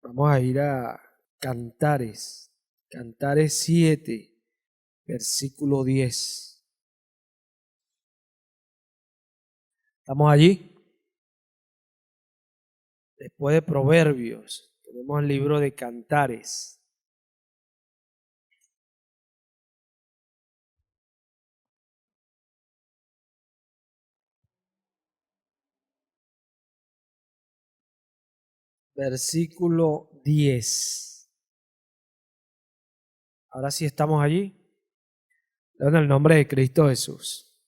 Vamos a ir a Cantares, Cantares 7, versículo 10. ¿Estamos allí? Después de Proverbios, tenemos el libro de Cantares. Versículo 10. Ahora sí estamos allí. En el nombre de Cristo Jesús.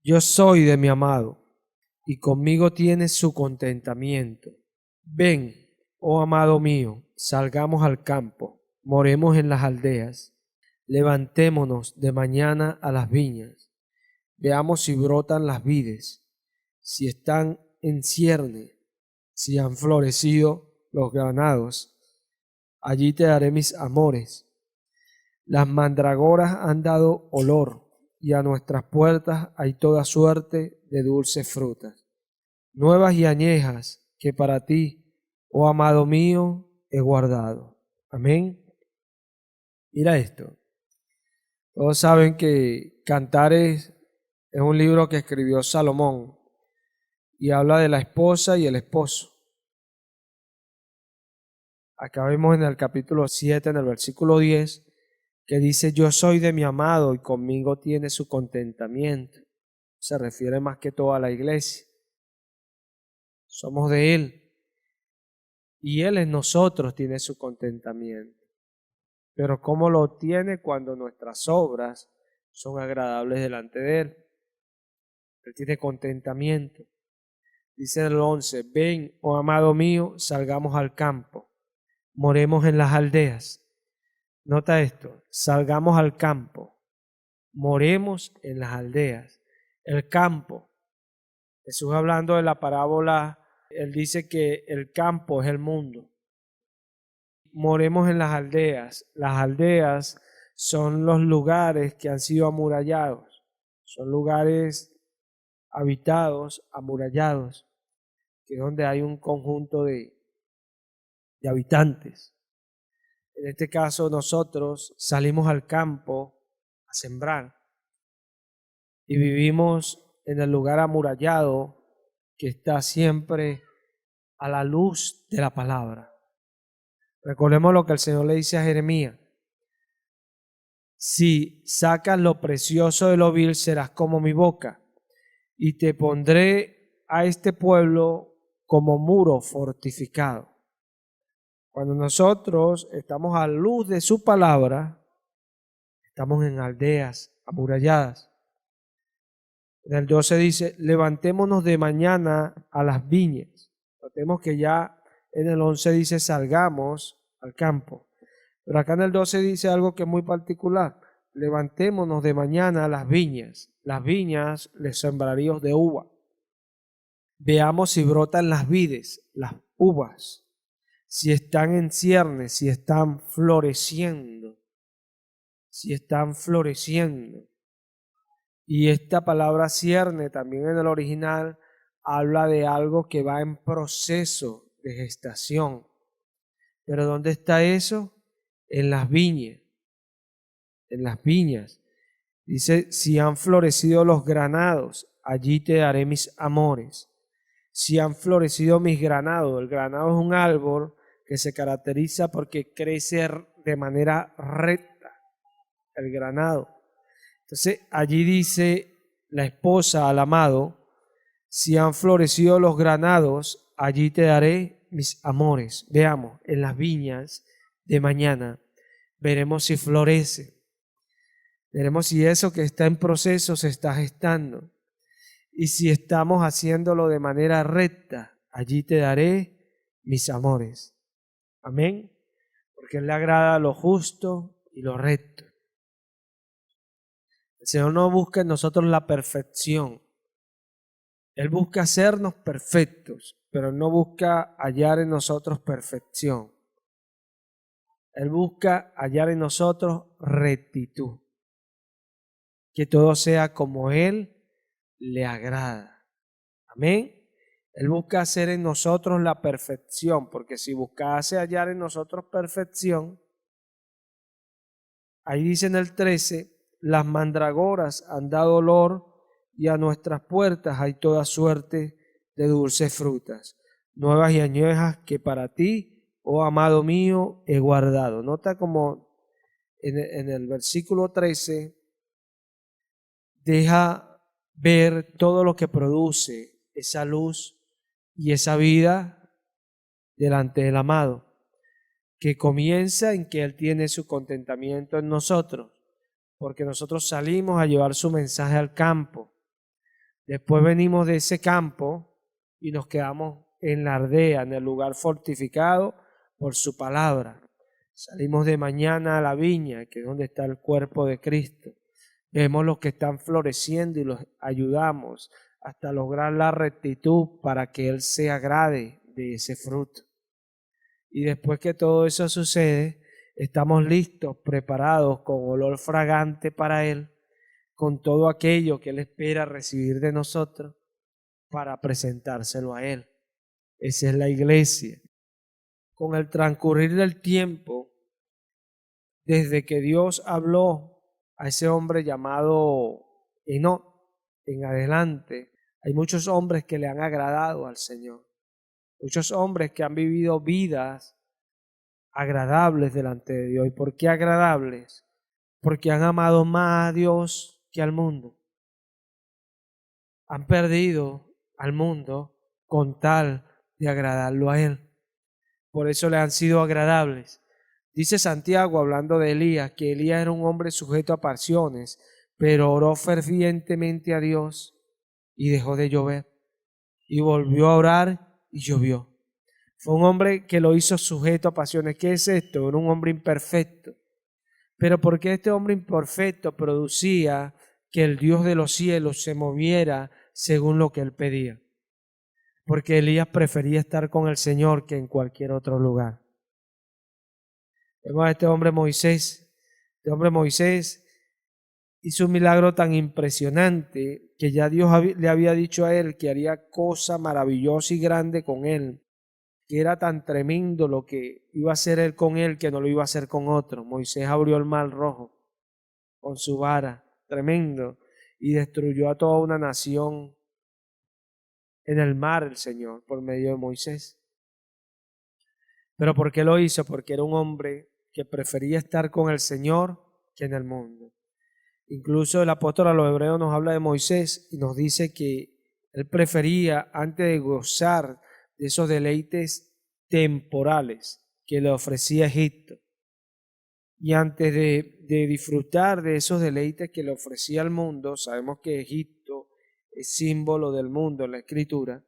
Yo soy de mi amado, y conmigo tiene su contentamiento. Ven, oh amado mío, salgamos al campo, moremos en las aldeas. Levantémonos de mañana a las viñas. Veamos si brotan las vides, si están en cierne, si han florecido los granados. Allí te daré mis amores. Las mandragoras han dado olor, y a nuestras puertas hay toda suerte de dulces frutas, nuevas y añejas, que para ti, oh amado mío, he guardado. Amén. Mira esto. Todos saben que Cantares es un libro que escribió Salomón y habla de la esposa y el esposo. Acá vemos en el capítulo 7, en el versículo 10, que dice: yo soy de mi amado y conmigo tiene su contentamiento. Se refiere más que todo a la iglesia. Somos de Él y Él en nosotros tiene su contentamiento. Pero ¿cómo lo tiene? Cuando nuestras obras son agradables delante de Él. Él tiene contentamiento. Dice el 11, ven, oh amado mío, salgamos al campo, moremos en las aldeas. Nota esto, salgamos al campo, moremos en las aldeas. El campo, Jesús hablando de la parábola, Él dice que el campo es el mundo. Moremos en las aldeas. Las aldeas son los lugares que han sido amurallados, son lugares habitados, amurallados, que es donde hay un conjunto de habitantes. En este caso nosotros salimos al campo a sembrar y vivimos en el lugar amurallado que está siempre a la luz de la palabra. Recordemos lo que el Señor le dice a Jeremías: si sacas lo precioso de lo vil, serás como mi boca, y te pondré a este pueblo como muro fortificado. Cuando nosotros estamos a la luz de su palabra, estamos en aldeas amuralladas. En el 12 dice, levantémonos de mañana a las viñas. Notemos que ya en el 11 dice, salgamos al campo. Pero acá en el 12 dice algo que es muy particular. Levantémonos de mañana a las viñas. Las viñas, los sembradíos de uva. Veamos si brotan las vides, las uvas, si están en ciernes, si están floreciendo. Si están floreciendo. Y esta palabra cierne también en el original habla de algo que va en proceso de gestación. Pero ¿dónde está eso? En las viñas. En las viñas. Dice, si han florecido los granados, allí te daré mis amores. Si han florecido mis granados. El granado es un árbol que se caracteriza porque crece de manera recta. El granado. Entonces allí dice la esposa al amado, si han florecido los granados, allí te daré mis amores. Veamos, en las viñas de mañana, veremos si florece. Veremos si eso que está en proceso se está gestando. Y si estamos haciéndolo de manera recta, allí te daré mis amores. Amén. Porque Él le agrada lo justo y lo recto. El Señor no busca en nosotros la perfección. Él busca hacernos perfectos, pero no busca hallar en nosotros perfección. Él busca hallar en nosotros rectitud. Que todo sea como Él le agrada. Amén. Él busca hacer en nosotros la perfección, porque si buscase hallar en nosotros perfección, ahí dice en el 13, las mandragoras han dado olor y a nuestras puertas hay toda suerte de dulces frutas, nuevas y añejas que para ti, oh amado mío, he guardado. Nota como en el versículo 13 deja ver todo lo que produce esa luz y esa vida delante del amado, que comienza en que Él tiene su contentamiento en nosotros, porque nosotros salimos a llevar su mensaje al campo. Después venimos de ese campo y nos quedamos en la aldea, en el lugar fortificado por su palabra. Salimos de mañana a la viña, que es donde está el cuerpo de Cristo. Vemos los que están floreciendo y los ayudamos hasta lograr la rectitud para que Él se agrade de ese fruto. Y después que todo eso sucede, estamos listos, preparados con olor fragante para Él, con todo aquello que Él espera recibir de nosotros para presentárselo a Él. Esa es la iglesia. Con el transcurrir del tiempo, desde que Dios habló a ese hombre llamado Enoc en adelante, hay muchos hombres que le han agradado al Señor. Muchos hombres que han vivido vidas agradables delante de Dios. ¿Y por qué agradables? Porque han amado más a Dios que al mundo. Han perdido al mundo con tal de agradarlo a Él. Por eso le han sido agradables. Dice Santiago, hablando de Elías, que Elías era un hombre sujeto a pasiones, pero oró fervientemente a Dios y dejó de llover. Y volvió a orar y llovió. Fue un hombre que lo hizo sujeto a pasiones. ¿Qué es esto? Era un hombre imperfecto. Pero porque este hombre imperfecto producía que el Dios de los cielos se moviera según lo que él pedía. Porque Elías prefería estar con el Señor que en cualquier otro lugar. Vemos a este hombre Moisés. Este hombre Moisés hizo un milagro tan impresionante que ya Dios le había dicho a él que haría cosa maravillosa y grande con él, que era tan tremendo lo que iba a hacer él con él que no lo iba a hacer con otro. Moisés abrió el mar rojo con su vara, tremendo, y destruyó a toda una nación en el mar el Señor por medio de Moisés. ¿Pero por qué lo hizo? Porque era un hombre que prefería estar con el Señor que en el mundo. Incluso el apóstol a los hebreos nos habla de Moisés y nos dice que él prefería, antes de gozar de esos deleites temporales que le ofrecía Egipto, y antes de disfrutar de esos deleites que le ofrecía al mundo, sabemos que Egipto es símbolo del mundo en la Escritura,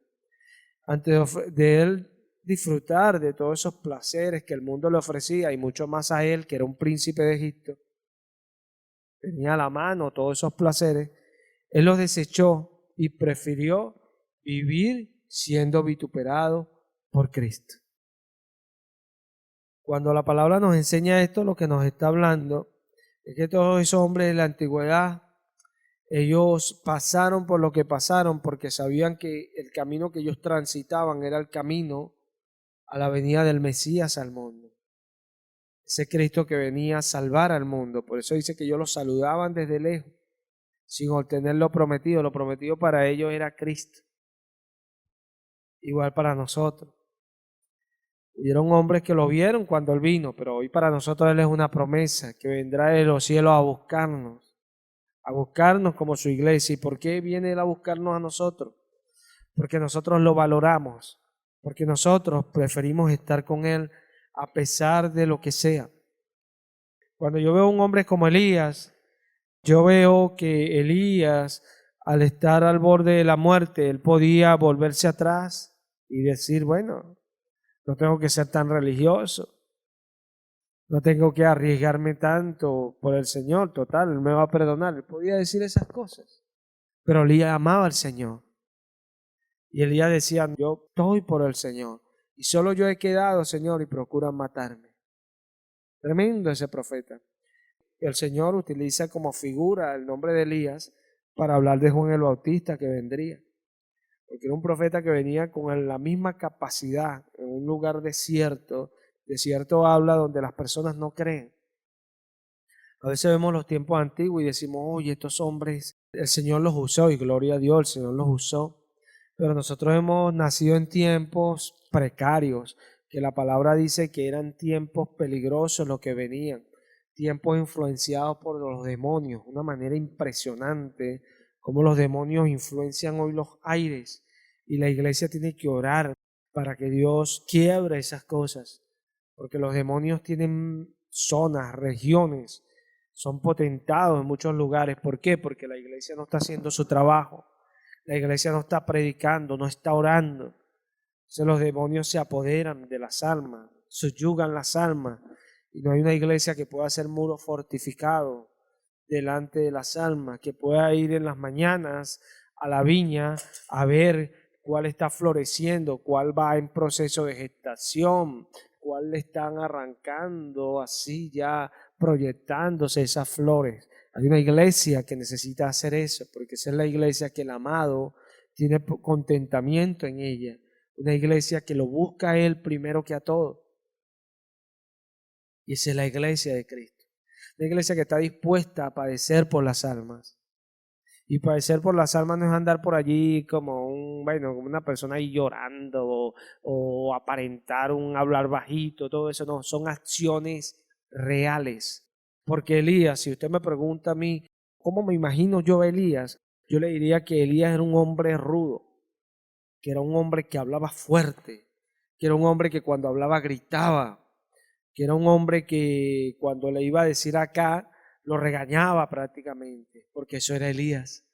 antes de él disfrutar de todos esos placeres que el mundo le ofrecía, y mucho más a él, que era un príncipe de Egipto, tenía a la mano todos esos placeres, él los desechó y prefirió vivir siendo vituperado por Cristo. Cuando la palabra nos enseña esto, lo que nos está hablando es que todos esos hombres de la antigüedad, ellos pasaron por lo que pasaron porque sabían que el camino que ellos transitaban era el camino a la venida del Mesías al mundo. Ese Cristo que venía a salvar al mundo. Por eso dice que ellos lo saludaban desde lejos, sin obtener lo prometido. Lo prometido para ellos era Cristo. Igual para nosotros. Hubieron hombres que lo vieron cuando Él vino, pero hoy para nosotros Él es una promesa que vendrá de los cielos a buscarnos como su iglesia. ¿Y por qué viene Él a buscarnos a nosotros? Porque nosotros lo valoramos, porque nosotros preferimos estar con Él a pesar de lo que sea. Cuando yo veo a un hombre como Elías, yo veo que Elías, al estar al borde de la muerte, él podía volverse atrás y decir, bueno, no tengo que ser tan religioso, no tengo que arriesgarme tanto por el Señor, total, Él me va a perdonar. Él podía decir esas cosas, pero Elías amaba al Señor. Y Elías decía, yo estoy por el Señor, y solo yo he quedado, Señor, y procuran matarme. Tremendo ese profeta. El Señor utiliza como figura el nombre de Elías para hablar de Juan el Bautista que vendría. porque era un profeta que venía con la misma capacidad en un lugar desierto. Desierto habla donde las personas no creen. A veces vemos los tiempos antiguos y decimos, oye, estos hombres, el Señor los usó y gloria a Dios, el Señor los usó. Pero nosotros hemos nacido en tiempos precarios, que la palabra dice que eran tiempos peligrosos los que venían, tiempos influenciados por los demonios, una manera impresionante cómo los demonios influencian hoy los aires y la iglesia tiene que orar para que Dios quiebre esas cosas, porque los demonios tienen zonas, regiones, son potentados en muchos lugares. ¿Por qué? Porque la iglesia no está haciendo su trabajo. La iglesia no está predicando, no está orando. Entonces los demonios se apoderan de las almas, subyugan las almas. Y no hay una iglesia que pueda ser muro fortificado delante de las almas, que pueda ir en las mañanas a la viña a ver cuál está floreciendo, cuál va en proceso de gestación, cuál le están arrancando así ya proyectándose esas flores. Hay una iglesia que necesita hacer eso, porque esa es la iglesia que el amado tiene contentamiento en ella. Una iglesia que lo busca a Él primero que a todo. Y esa es la iglesia de Cristo. Una iglesia que está dispuesta a padecer por las almas. Y padecer por las almas no es andar por allí como como una persona ahí llorando o aparentar un hablar bajito, todo eso no, son acciones reales. Porque Elías, si usted me pregunta a mí, ¿cómo me imagino yo a Elías? Yo le diría que Elías era un hombre rudo, que era un hombre que hablaba fuerte, que era un hombre que cuando hablaba gritaba, que era un hombre que cuando le iba a decir acá, lo regañaba prácticamente, porque eso era Elías.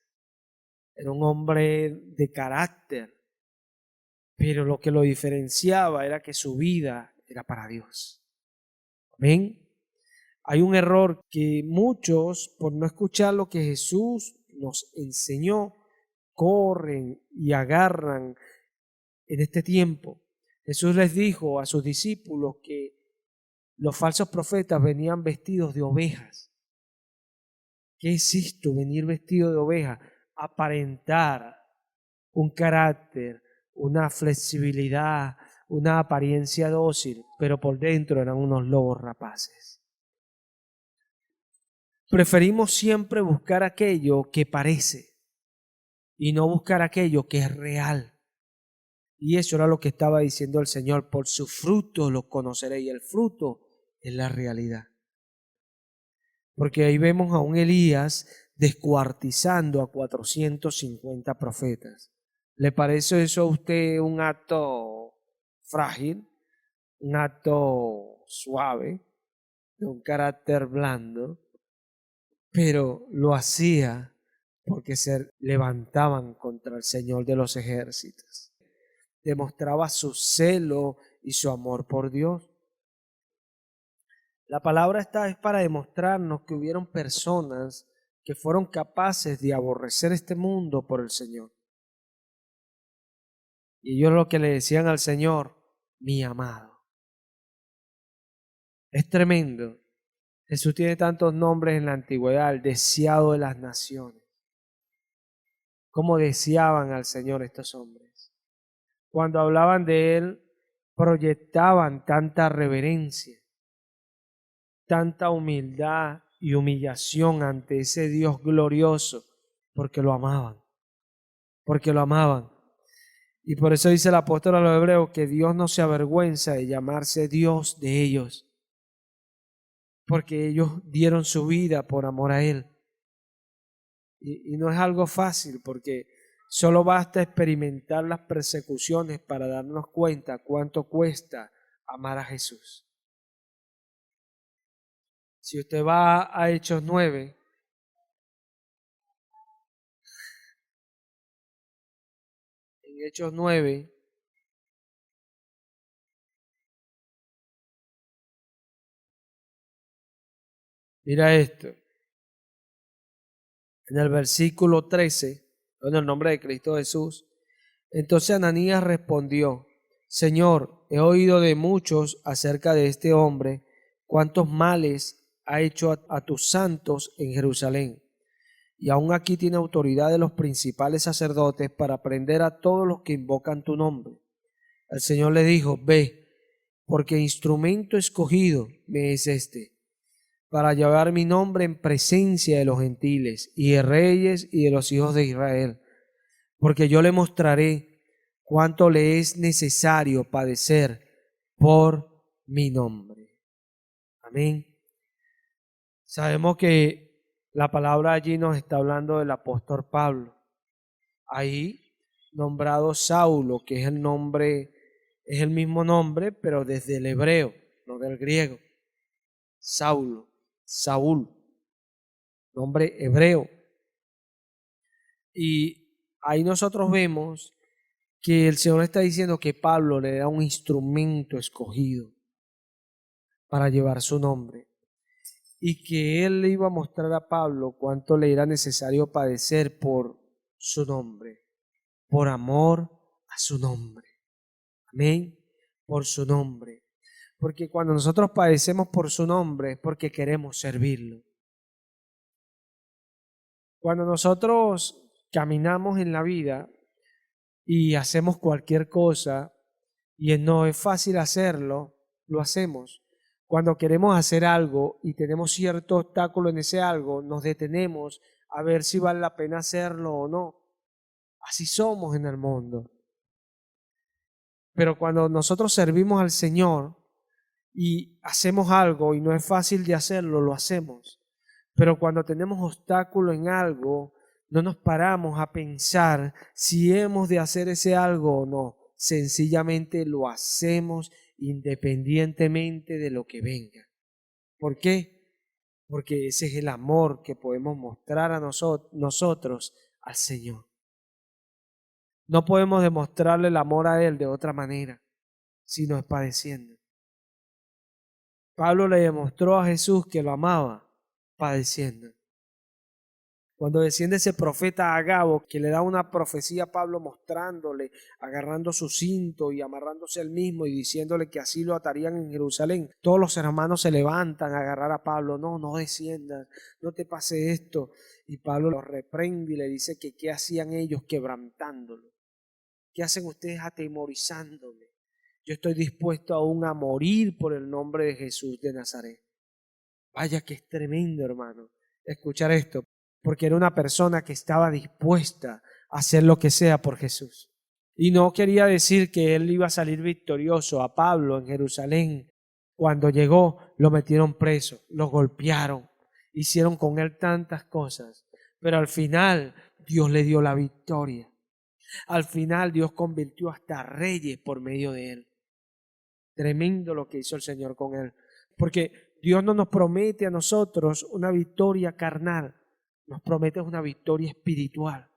Era un hombre de carácter, pero lo que lo diferenciaba era que su vida era para Dios. Amén. Hay un error que muchos, por no escuchar lo que Jesús nos enseñó, corren y agarran en este tiempo. Jesús les dijo a sus discípulos que los falsos profetas venían vestidos de ovejas. ¿Qué es esto? Venir vestido de oveja, aparentar un carácter, una flexibilidad, una apariencia dócil, pero por dentro eran unos lobos rapaces. Preferimos siempre buscar aquello que parece y no buscar aquello que es real. Y eso era lo que estaba diciendo el Señor, por su fruto los conoceréis, y el fruto es la realidad. Porque ahí vemos a un Elías descuartizando a 450 profetas. ¿Le parece eso a usted un acto frágil, un acto suave, de un carácter blando? Pero lo hacía porque se levantaban contra el Señor de los ejércitos. Demostraba su celo y su amor por Dios. La palabra esta es para demostrarnos que hubieron personas que fueron capaces de aborrecer este mundo por el Señor. Y ellos lo que le decían al Señor, mi amado. Es tremendo. Jesús tiene tantos nombres en la antigüedad, el deseado de las naciones. ¿Cómo deseaban al Señor estos hombres? Cuando hablaban de Él, proyectaban tanta reverencia, tanta humildad y humillación ante ese Dios glorioso, porque lo amaban, porque lo amaban. Y por eso dice el apóstol a los hebreos que Dios no se avergüenza de llamarse Dios de ellos, porque ellos dieron su vida por amor a Él. Y no es algo fácil, porque solo basta experimentar las persecuciones para darnos cuenta cuánto cuesta amar a Jesús. Si usted va a Hechos 9, en Hechos 9, mira esto, en el versículo 13, en el nombre de Cristo Jesús, entonces Ananías respondió, Señor, he oído de muchos acerca de este hombre, cuántos males ha hecho a tus santos en Jerusalén. y aún aquí tiene autoridad de los principales sacerdotes para prender a todos los que invocan tu nombre. El Señor le dijo, ve, porque instrumento escogido me es este, para llevar mi nombre en presencia de los gentiles y de reyes y de los hijos de Israel, porque yo le mostraré cuánto le es necesario padecer por mi nombre. Amén. Sabemos que la palabra allí nos está hablando del apóstol Pablo. Ahí nombrado Saulo, que es el nombre, es el mismo nombre, pero desde el hebreo, no del griego. Saulo, Saúl, nombre hebreo. Y ahí nosotros vemos que el Señor está diciendo que Pablo le da un instrumento escogido para llevar su nombre. Y que él le iba a mostrar a Pablo cuánto le era necesario padecer por su nombre, por amor a su nombre. Amén, por su nombre. Porque cuando nosotros padecemos por su nombre es porque queremos servirlo. Cuando nosotros caminamos en la vida y hacemos cualquier cosa y no es fácil hacerlo, lo hacemos. Cuando queremos hacer algo y tenemos cierto obstáculo en ese algo, nos detenemos a ver si vale la pena hacerlo o no. Así somos en el mundo. Pero cuando nosotros servimos al Señor y hacemos algo y no es fácil de hacerlo, lo hacemos. Pero cuando tenemos obstáculo en algo, no nos paramos a pensar si hemos de hacer ese algo o no. Sencillamente lo hacemos independientemente de lo que venga. ¿Por qué? Porque ese es el amor que podemos mostrar a nosotros al Señor. No podemos demostrarle el amor a Él de otra manera, sino es padeciendo. Pablo le demostró a Jesús que lo amaba padeciendo. Cuando desciende ese profeta Agabo, que le da una profecía a Pablo mostrándole, agarrando su cinto y amarrándose él mismo y diciéndole que así lo atarían en Jerusalén, todos los hermanos se levantan a agarrar a Pablo. No, no desciendas, no te pase esto. Y Pablo los reprende y le dice que qué hacían ellos quebrantándolo. ¿Qué hacen ustedes atemorizándome? Yo estoy dispuesto aún a morir por el nombre de Jesús de Nazaret. Vaya que es tremendo, hermano, escuchar esto, porque era una persona que estaba dispuesta a hacer lo que sea por Jesús. Y no quería decir que él iba a salir victorioso. A Pablo en Jerusalén, cuando llegó, lo metieron preso, lo golpearon, hicieron con él tantas cosas, pero al final Dios le dio la victoria. Al final Dios convirtió hasta reyes por medio de él. Tremendo lo que hizo el Señor con él. Porque Dios no nos promete a nosotros una victoria carnal, nos promete una victoria espiritual.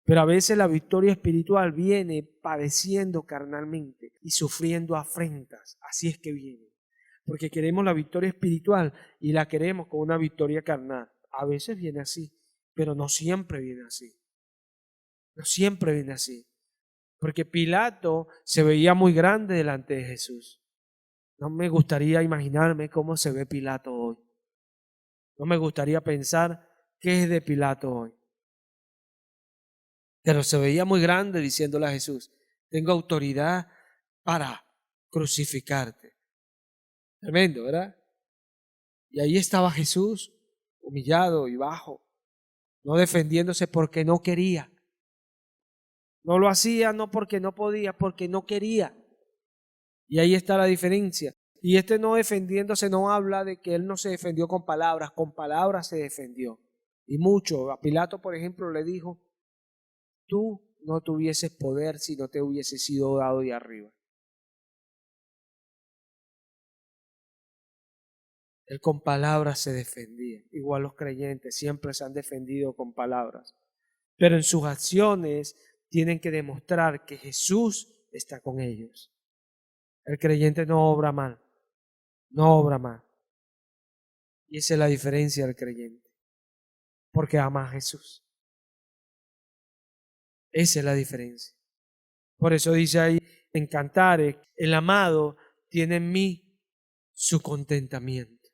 Pero a veces la victoria espiritual viene padeciendo carnalmente y sufriendo afrentas. Así es que viene. Porque queremos la victoria espiritual y la queremos con una victoria carnal. A veces viene así, pero no siempre viene así. No siempre viene así. Porque Pilato se veía muy grande delante de Jesús. No me gustaría imaginarme cómo se ve Pilato hoy. No me gustaría pensar qué es de Pilato hoy. Pero se veía muy grande diciéndole a Jesús, tengo autoridad para crucificarte. Tremendo, ¿verdad? Y ahí estaba Jesús, humillado y bajo, no defendiéndose porque no quería. No lo hacía no porque no podía, porque no quería. Y ahí está la diferencia. Y este no defendiéndose no habla de que él no se defendió con palabras se defendió. Y mucho. A Pilato, por ejemplo, le dijo, tú no tuvieses poder si no te hubiese sido dado de arriba. Él con palabras se defendía. Igual los creyentes siempre se han defendido con palabras. Pero en sus acciones tienen que demostrar que Jesús está con ellos. El creyente no obra mal. No obra mal. Y esa es la diferencia del creyente. Porque ama a Jesús. Esa es la diferencia. Por eso dice ahí en Cantares, el amado tiene en mí su contentamiento.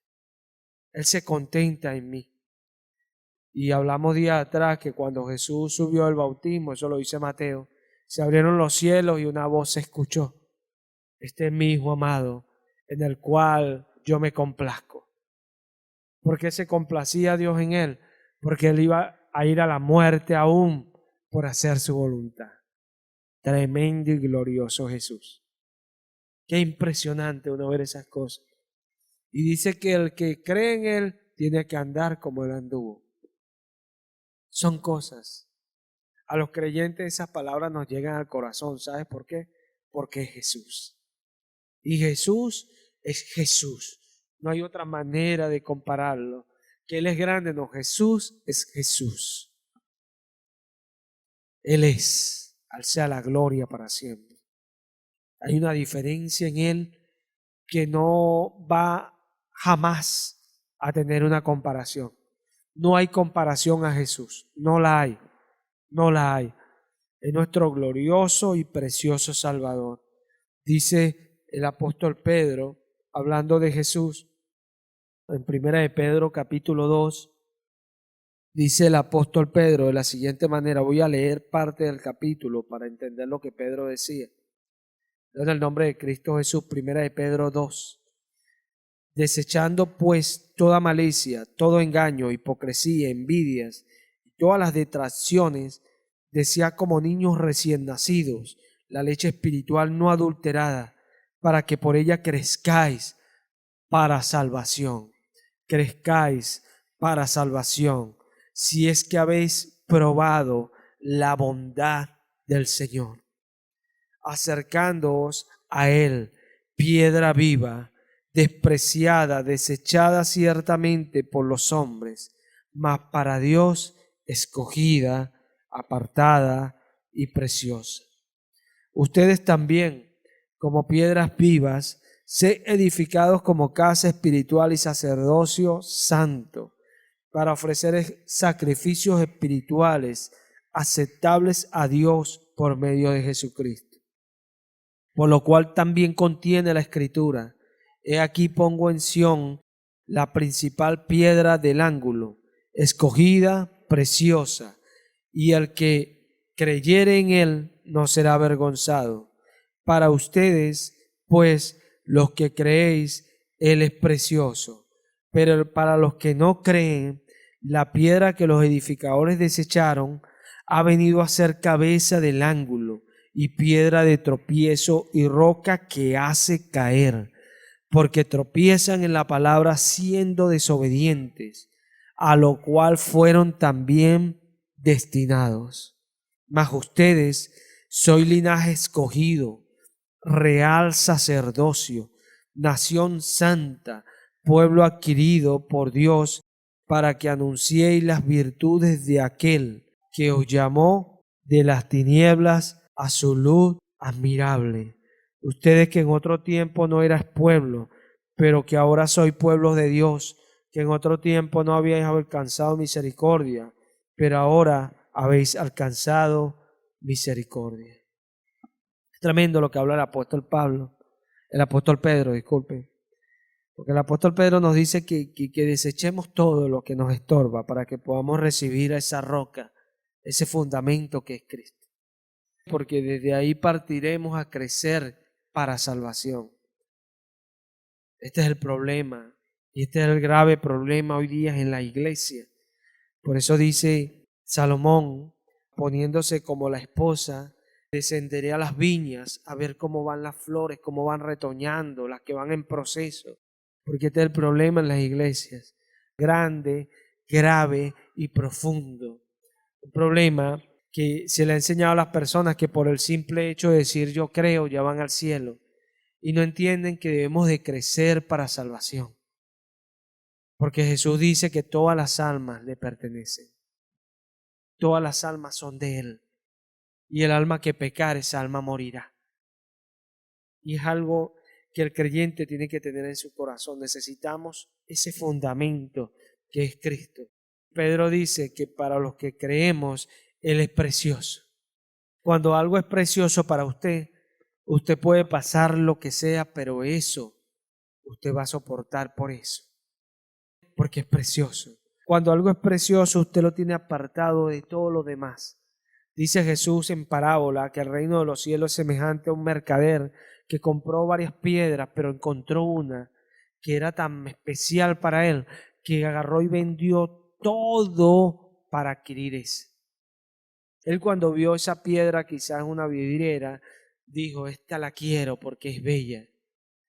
Él se contenta en mí. Y hablamos día atrás que cuando Jesús subió el bautismo, eso lo dice Mateo, se abrieron los cielos y una voz se escuchó. Este es mi Hijo amado, en el cual yo me complazco. ¿Por qué se complacía Dios en él? Porque él iba a ir a la muerte aún por hacer su voluntad. Tremendo y glorioso Jesús. Qué impresionante uno ver esas cosas. Y dice que el que cree en él tiene que andar como él anduvo. Son cosas. A los creyentes esas palabras nos llegan al corazón. ¿Sabes por qué? Porque es Jesús. Y Jesús es Jesús. No hay otra manera de compararlo. Que Él es grande, no. Jesús es Jesús. Él es. Al sea la gloria para siempre. Hay una diferencia en Él que no va jamás a tener una comparación. No hay comparación a Jesús. No la hay. No la hay. Es nuestro glorioso y precioso Salvador. Dice el apóstol Pedro, hablando de Jesús, en primera de Pedro capítulo 2, dice el apóstol Pedro de la siguiente manera. Voy a leer parte del capítulo para entender lo que Pedro decía. En el nombre de Cristo Jesús, primera de Pedro 2. Desechando pues toda malicia, todo engaño, hipocresía, envidias y todas las detracciones, desead como niños recién nacidos la leche espiritual no adulterada, para que por ella crezcáis para salvación. Crezcáis para salvación, si es que habéis probado la bondad del Señor, acercándoos a Él, piedra viva, despreciada, desechada ciertamente por los hombres, mas para Dios escogida, apartada y preciosa. Ustedes también, como piedras vivas, sed edificados como casa espiritual y sacerdocio santo, para ofrecer sacrificios espirituales aceptables a Dios por medio de Jesucristo. Por lo cual también contiene la Escritura: he aquí pongo en Sión la principal piedra del ángulo, escogida, preciosa, y el que creyere en él no será avergonzado. Para ustedes, pues, los que creéis, él es precioso. Pero para los que no creen, la piedra que los edificadores desecharon ha venido a ser cabeza del ángulo, y piedra de tropiezo y roca que hace caer, porque tropiezan en la palabra siendo desobedientes, a lo cual fueron también destinados. Mas ustedes sois linaje escogido, real sacerdocio, nación santa, pueblo adquirido por Dios, para que anunciéis las virtudes de aquel que os llamó de las tinieblas a su luz admirable. Ustedes que en otro tiempo no erais pueblo, pero que ahora sois pueblos de Dios, que en otro tiempo no habíais alcanzado misericordia, pero ahora habéis alcanzado misericordia. Es tremendo lo que habla el apóstol Pedro, disculpe. Porque el apóstol Pedro nos dice que desechemos todo lo que nos estorba para que podamos recibir a esa roca, ese fundamento que es Cristo. Porque desde ahí partiremos a crecer para salvación. Este es el problema, y este es el grave problema hoy día en la iglesia. Por eso dice Salomón, poniéndose como la esposa, descenderé a las viñas a ver cómo van las flores, cómo van retoñando, las que van en proceso. Porque este es el problema en las iglesias, grande, grave y profundo. Un problema que se le ha enseñado a las personas que por el simple hecho de decir yo creo ya van al cielo, y no entienden que debemos de crecer para salvación. Porque Jesús dice que todas las almas le pertenecen. Todas las almas son de Él. Y el alma que pecar, esa alma morirá. Y es algo que el creyente tiene que tener en su corazón. Necesitamos ese fundamento que es Cristo. Pedro dice que para los que creemos, Él es precioso. Cuando algo es precioso para usted, usted puede pasar lo que sea, pero eso usted va a soportar por eso, porque es precioso. Cuando algo es precioso, usted lo tiene apartado de todo lo demás. Dice Jesús en parábola que el reino de los cielos es semejante a un mercader que compró varias piedras, pero encontró una que era tan especial para él que agarró y vendió todo para adquirir esa. Él cuando vio esa piedra, quizás una vidriera, dijo, esta la quiero porque es bella.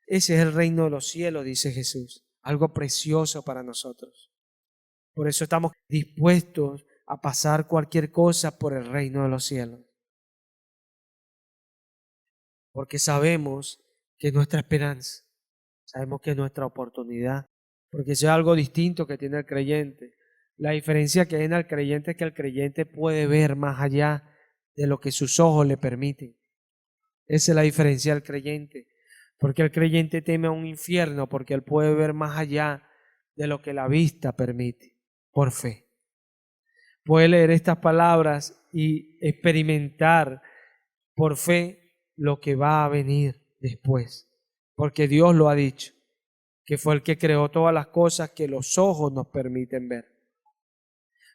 Ese es el reino de los cielos, dice Jesús, algo precioso para nosotros. Por eso estamos dispuestos a pasar cualquier cosa por el reino de los cielos. Porque sabemos que es nuestra esperanza, sabemos que es nuestra oportunidad, porque eso es algo distinto que tiene el creyente. La diferencia que hay en el creyente es que el creyente puede ver más allá de lo que sus ojos le permiten. Esa es la diferencia del creyente, porque el creyente teme a un infierno, porque él puede ver más allá de lo que la vista permite, por fe. Puede leer estas palabras y experimentar por fe lo que va a venir después, porque Dios lo ha dicho, que fue el que creó todas las cosas que los ojos nos permiten ver.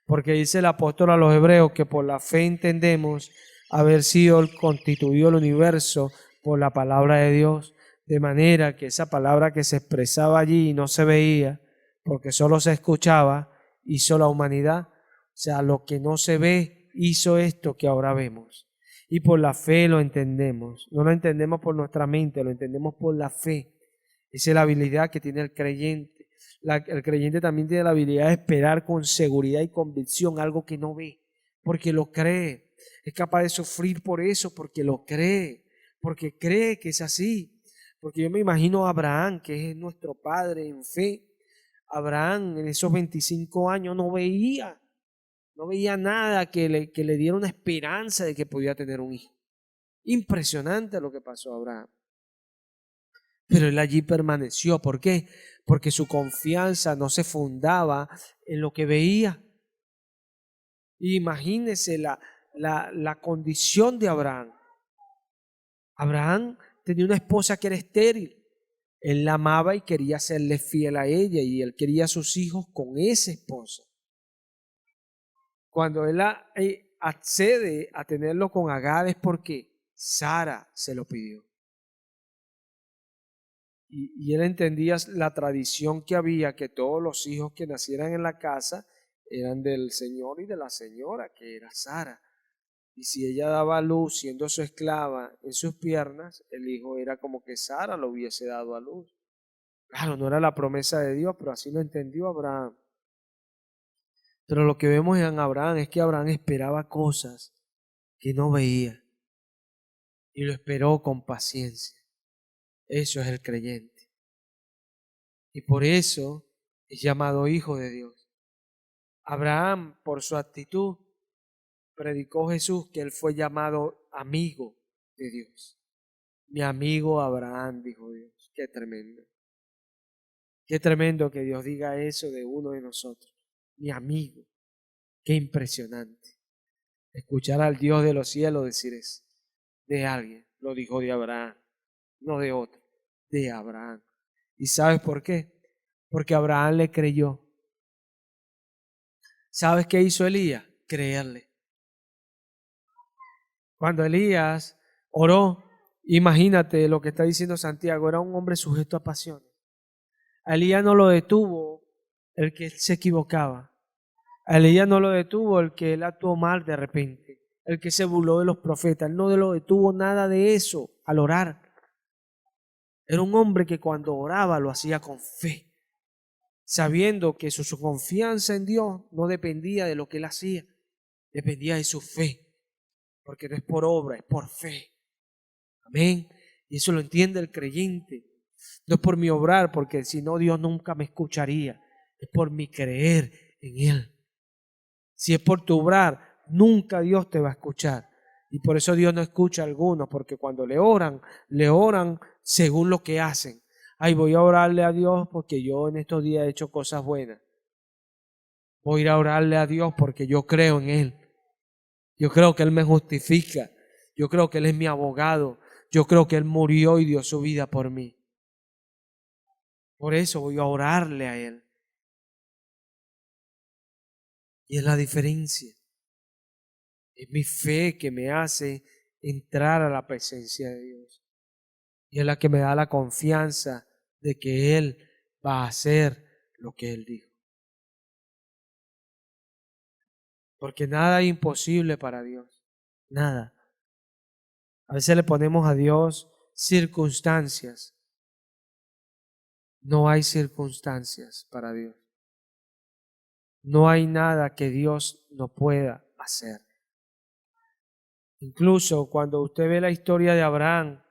Porque dice el apóstol a los hebreos que por la fe entendemos haber sido constituido el universo por la palabra de Dios, de manera que esa palabra que se expresaba allí y no se veía, porque solo se escuchaba, hizo la humanidad. O sea, lo que no se ve hizo esto que ahora vemos. Y por la fe lo entendemos. No lo entendemos por nuestra mente, lo entendemos por la fe. Esa es la habilidad que tiene el creyente. El creyente también tiene la habilidad de esperar con seguridad y convicción algo que no ve, porque lo cree. Es capaz de sufrir por eso, porque lo cree, porque cree que es así. Porque yo me imagino a Abraham, que es nuestro padre en fe. Abraham en esos 25 años no veía nada que le diera una esperanza de que podía tener un hijo. Impresionante lo que pasó a Abraham. Pero él allí permaneció. ¿Por qué? Porque su confianza no se fundaba en lo que veía. Imagínese la condición de Abraham. Abraham tenía una esposa que era estéril. Él la amaba y quería serle fiel a ella, y él quería a sus hijos con esa esposa. Cuando él accede a tenerlo con Agar es porque Sara se lo pidió. Y él entendía la tradición que había, que todos los hijos que nacieran en la casa eran del señor y de la señora, que era Sara. Y si ella daba a luz siendo su esclava en sus piernas, el hijo era como que Sara lo hubiese dado a luz. Claro, no era la promesa de Dios, pero así lo entendió Abraham. Pero lo que vemos en Abraham es que Abraham esperaba cosas que no veía y lo esperó con paciencia. Eso es el creyente. Y por eso es llamado hijo de Dios. Abraham, por su actitud, predicó Jesús que él fue llamado amigo de Dios. Mi amigo Abraham, dijo Dios. Qué tremendo. Qué tremendo que Dios diga eso de uno de nosotros. Mi amigo. Qué impresionante. Escuchar al Dios de los cielos decir eso de alguien. Lo dijo de Abraham, no de otro, de Abraham. ¿Y sabes por qué? Porque Abraham le creyó. ¿Sabes qué hizo Elías? Creerle. Cuando Elías oró, imagínate lo que está diciendo Santiago, era un hombre sujeto a pasiones. A Elías no lo detuvo el que él se equivocaba. A Elías no lo detuvo el que él actuó mal de repente, el que se burló de los profetas. Él no lo detuvo nada de eso al orar. Era un hombre que cuando oraba lo hacía con fe, sabiendo que su confianza en Dios no dependía de lo que él hacía, dependía de su fe, porque no es por obra, es por fe. Amén. Y eso lo entiende el creyente. No es por mi obrar, porque si no Dios nunca me escucharía. Es por mi creer en Él. Si es por tu obrar, nunca Dios te va a escuchar. Y por eso Dios no escucha a algunos, porque cuando le oran según lo que hacen. Ay, voy a orarle a Dios porque yo en estos días he hecho cosas buenas. Voy a ir a orarle a Dios porque yo creo en Él. Yo creo que Él me justifica. Yo creo que Él es mi abogado. Yo creo que Él murió y dio su vida por mí. Por eso voy a orarle a Él. Y es la diferencia. Es mi fe que me hace entrar a la presencia de Dios. Y es la que me da la confianza de que Él va a hacer lo que Él dijo. Porque nada es imposible para Dios. Nada. A veces le ponemos a Dios circunstancias. No hay circunstancias para Dios. No hay nada que Dios no pueda hacer. Incluso cuando usted ve la historia de Abraham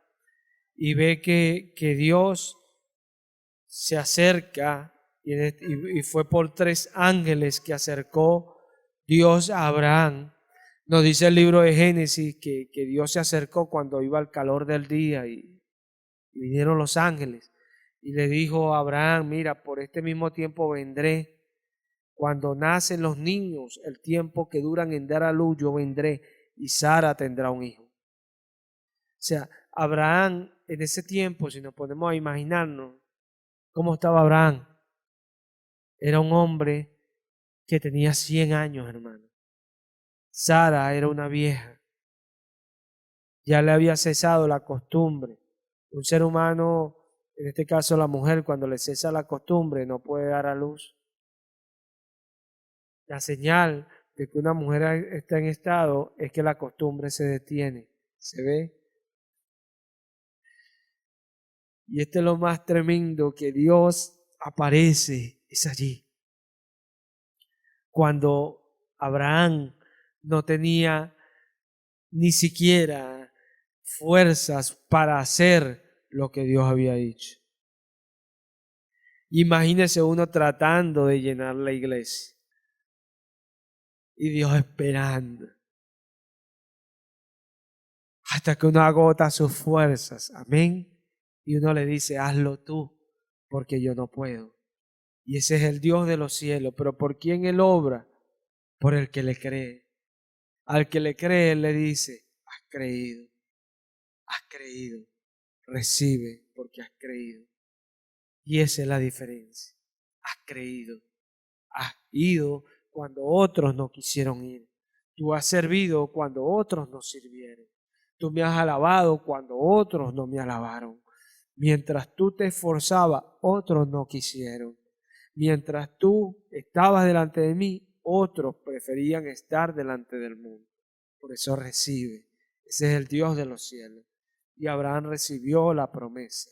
y ve que Dios se acerca y fue por 3 ángeles que acercó Dios a Abraham. Nos dice el libro de Génesis que Dios se acercó cuando iba al calor del día y vinieron los ángeles y le dijo a Abraham, mira, por este mismo tiempo vendré. Cuando nacen los niños, el tiempo que duran en dar a luz, yo vendré y Sara tendrá un hijo. O sea, Abraham en ese tiempo, si nos ponemos a imaginarnos cómo estaba Abraham, era un hombre que tenía 100 años, hermano. Sara era una vieja. Ya le había cesado la costumbre. Un ser humano, en este caso la mujer, cuando le cesa la costumbre, no puede dar a luz. La señal de que una mujer está en estado es que la costumbre se detiene. ¿Se ve? Y esto es lo más tremendo, que Dios aparece, es allí. Cuando Abraham no tenía ni siquiera fuerzas para hacer lo que Dios había dicho. Imagínese uno tratando de llenar la iglesia y Dios esperando hasta que uno agota sus fuerzas. Amén. Y uno le dice, hazlo tú, porque yo no puedo. Y ese es el Dios de los cielos. Pero ¿por quién Él obra? Por el que le cree. Al que le cree, Él le dice, has creído, recibe porque has creído. Y esa es la diferencia. Has creído, has ido cuando otros no quisieron ir. Tú has servido cuando otros no sirvieron. Tú me has alabado cuando otros no me alabaron. Mientras tú te esforzabas, otros no quisieron. Mientras tú estabas delante de mí, otros preferían estar delante del mundo. Por eso recibe. Ese es el Dios de los cielos. Y Abraham recibió la promesa.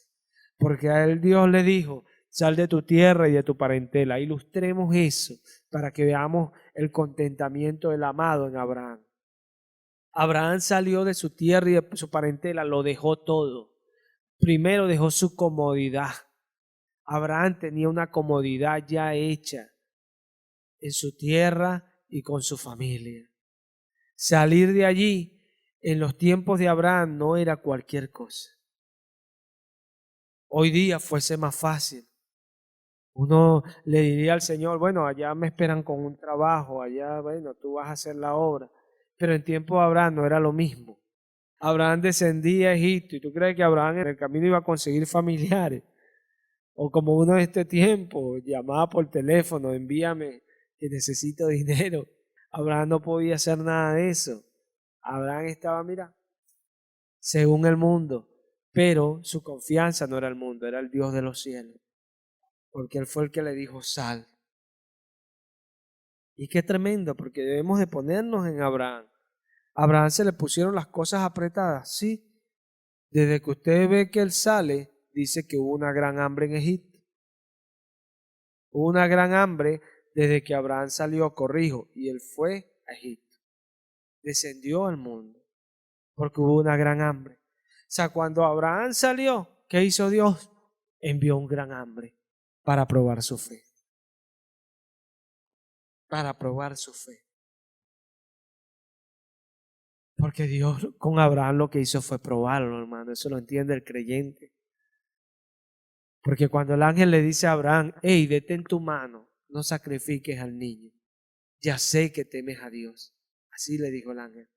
Porque a él Dios le dijo, sal de tu tierra y de tu parentela. Ilustremos eso para que veamos el contentamiento del amado en Abraham. Abraham salió de su tierra y de su parentela, lo dejó todo. Primero dejó su comodidad. Abraham tenía una comodidad ya hecha en su tierra y con su familia. Salir de allí en los tiempos de Abraham no era cualquier cosa. Hoy día fuese más fácil. Uno le diría al Señor, bueno, allá me esperan con un trabajo, allá, bueno, tú vas a hacer la obra. Pero en tiempo de Abraham no era lo mismo. Abraham descendía a Egipto y tú crees que Abraham en el camino iba a conseguir familiares. O como uno en este tiempo, llamaba por teléfono, envíame que necesito dinero. Abraham no podía hacer nada de eso. Abraham estaba, mira, según el mundo, pero su confianza no era el mundo, era el Dios de los cielos. Porque Él fue el que le dijo, sal. Y qué tremendo, porque debemos de ponernos en Abraham. A Abraham se le pusieron las cosas apretadas, sí. Desde que usted ve que él sale, dice que hubo una gran hambre en Egipto. Hubo una gran hambre desde que Abraham salió, corrijo, y él fue a Egipto. Descendió al mundo, porque hubo una gran hambre. O sea, cuando Abraham salió, ¿qué hizo Dios? Envió un gran hambre para probar su fe. Para probar su fe. Porque Dios con Abraham lo que hizo fue probarlo, hermano. Eso lo entiende el creyente. Porque cuando el ángel le dice a Abraham, hey, detén tu mano, no sacrifiques al niño. Ya sé que temes a Dios. Así le dijo el ángel.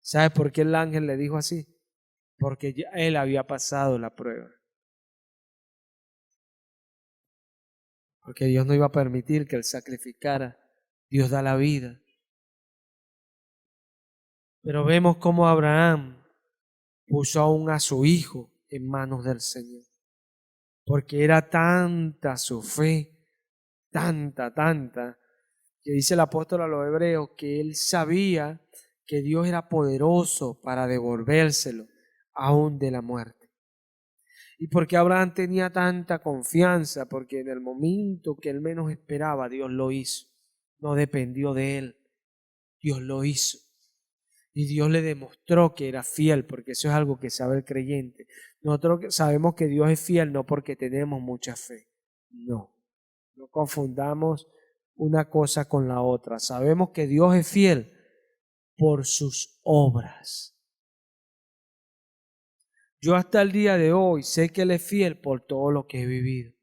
¿Sabes por qué el ángel le dijo así? Porque ya él había pasado la prueba. Porque Dios no iba a permitir que él sacrificara Dios da la vida. Pero vemos cómo Abraham puso aún a su hijo en manos del Señor. Porque era tanta su fe, tanta, que dice el apóstol a los hebreos que él sabía que Dios era poderoso para devolvérselo aún de la muerte. Y porque Abraham tenía tanta confianza, porque en el momento que él menos esperaba, Dios lo hizo. No dependió de él, Dios lo hizo. Y Dios le demostró que era fiel, porque eso es algo que sabe el creyente. Nosotros sabemos que Dios es fiel no porque tenemos mucha fe. No confundamos una cosa con la otra. Sabemos que Dios es fiel por sus obras. Yo hasta el día de hoy sé que Él es fiel por todo lo que he vivido.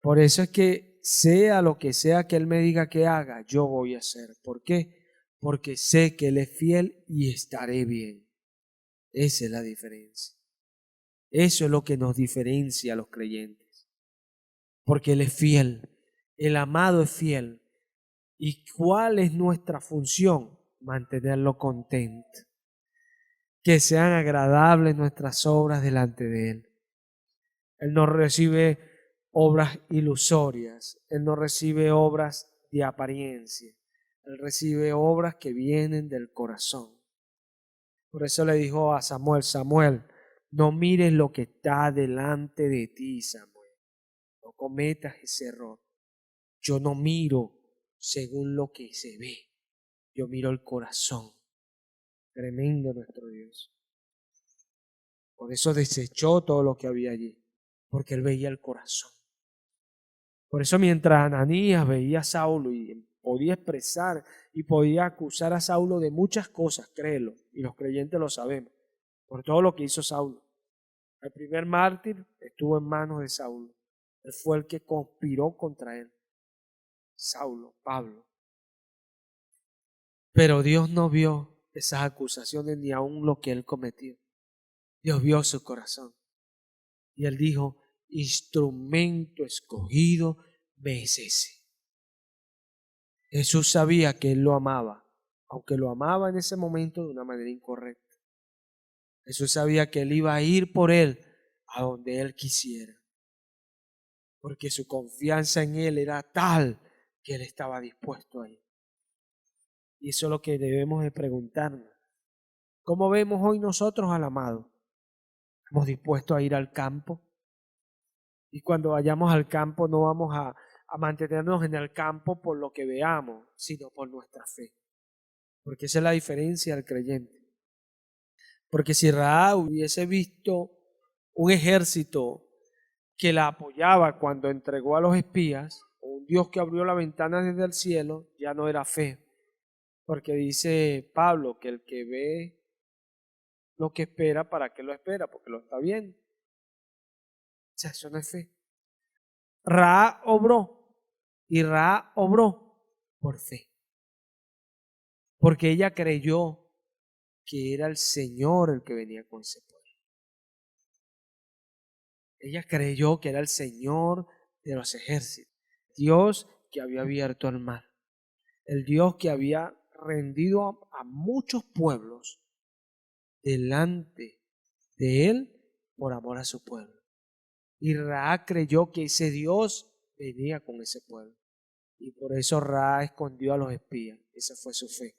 Por eso es que sea lo que sea que Él me diga que haga, yo voy a hacer. ¿Por qué? Porque sé que Él es fiel y estaré bien. Esa es la diferencia. Eso es lo que nos diferencia a los creyentes. Porque Él es fiel. El amado es fiel. ¿Y cuál es nuestra función? Mantenerlo contento. Que sean agradables nuestras obras delante de Él. Él no recibe obras ilusorias. Él no recibe obras de apariencia. Él recibe obras que vienen del corazón. Por eso le dijo a Samuel, Samuel, no mires lo que está delante de ti, Samuel. No cometas ese error. Yo no miro según lo que se ve. Yo miro el corazón. Tremendo nuestro Dios. Por eso desechó todo lo que había allí, porque él veía el corazón. Por eso mientras Ananías veía a Saulo y podía expresar y podía acusar a Saulo de muchas cosas, créelo, y los creyentes lo sabemos, por todo lo que hizo Saulo. El primer mártir estuvo en manos de Saulo. Él fue el que conspiró contra él. Saulo, Pablo. Pero Dios no vio esas acusaciones ni aún lo que él cometió. Dios vio su corazón. Y él dijo, instrumento escogido me es ese. Jesús sabía que él lo amaba, aunque lo amaba en ese momento de una manera incorrecta. Jesús sabía que él iba a ir por él a donde él quisiera. Porque su confianza en él era tal que él estaba dispuesto a ir. Y eso es lo que debemos de preguntarnos. ¿Cómo vemos hoy nosotros al amado? ¿Estamos dispuestos a ir al campo? Y cuando vayamos al campo no vamos a mantenernos en el campo por lo que veamos, sino por nuestra fe. Porque esa es la diferencia del creyente. Porque si Rahab hubiese visto un ejército que la apoyaba cuando entregó a los espías, o un Dios que abrió la ventana desde el cielo, ya no era fe. Porque dice Pablo que el que ve lo que espera, ¿para qué lo espera? Porque lo está viendo. O sea, eso no es fe. Rahab obró, y Rahab obró por fe. Porque ella creyó que era el Señor el que venía con ese pueblo. Ella creyó que era el Señor de los ejércitos, Dios que había abierto el mar, el Dios que había rendido a muchos pueblos delante de él por amor a su pueblo. Y Rahab creyó que ese Dios venía con ese pueblo. Y por eso Rahab escondió a los espías. Esa fue su fe.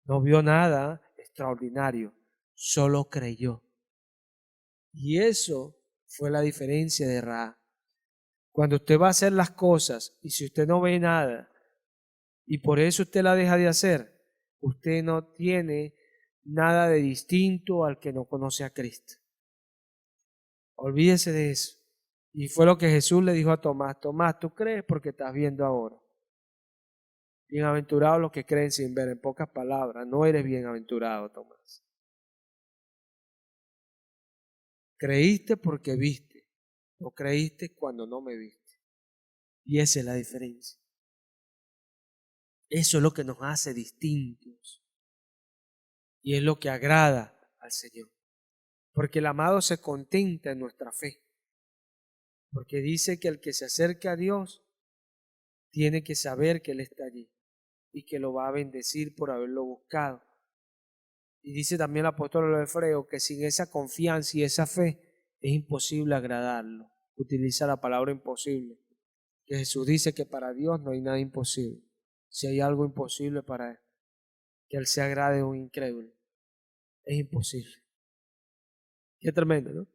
No vio nada extraordinario, solo creyó. Y eso fue la diferencia de Rahab. Cuando usted va a hacer las cosas y si usted no ve nada y por eso usted la deja de hacer, usted no tiene nada de distinto al que no conoce a Cristo. Olvídese de eso. Y fue lo que Jesús le dijo a Tomás, Tomás, ¿tú crees porque estás viendo ahora? Bienaventurados los que creen sin ver, en pocas palabras, no eres bienaventurado, Tomás. Creíste porque viste, no creíste cuando no me viste. Y esa es la diferencia. Eso es lo que nos hace distintos. Y es lo que agrada al Señor. Porque el amado se contenta en nuestra fe. Porque dice que el que se acerca a Dios tiene que saber que Él está allí y que lo va a bendecir por haberlo buscado. Y dice también el apóstol Efreo que sin esa confianza y esa fe es imposible agradarlo. Utiliza la palabra imposible. Que Jesús dice que para Dios no hay nada imposible. Si hay algo imposible para Él, que Él se agrade a un incrédulo, es imposible. Qué tremendo, ¿no?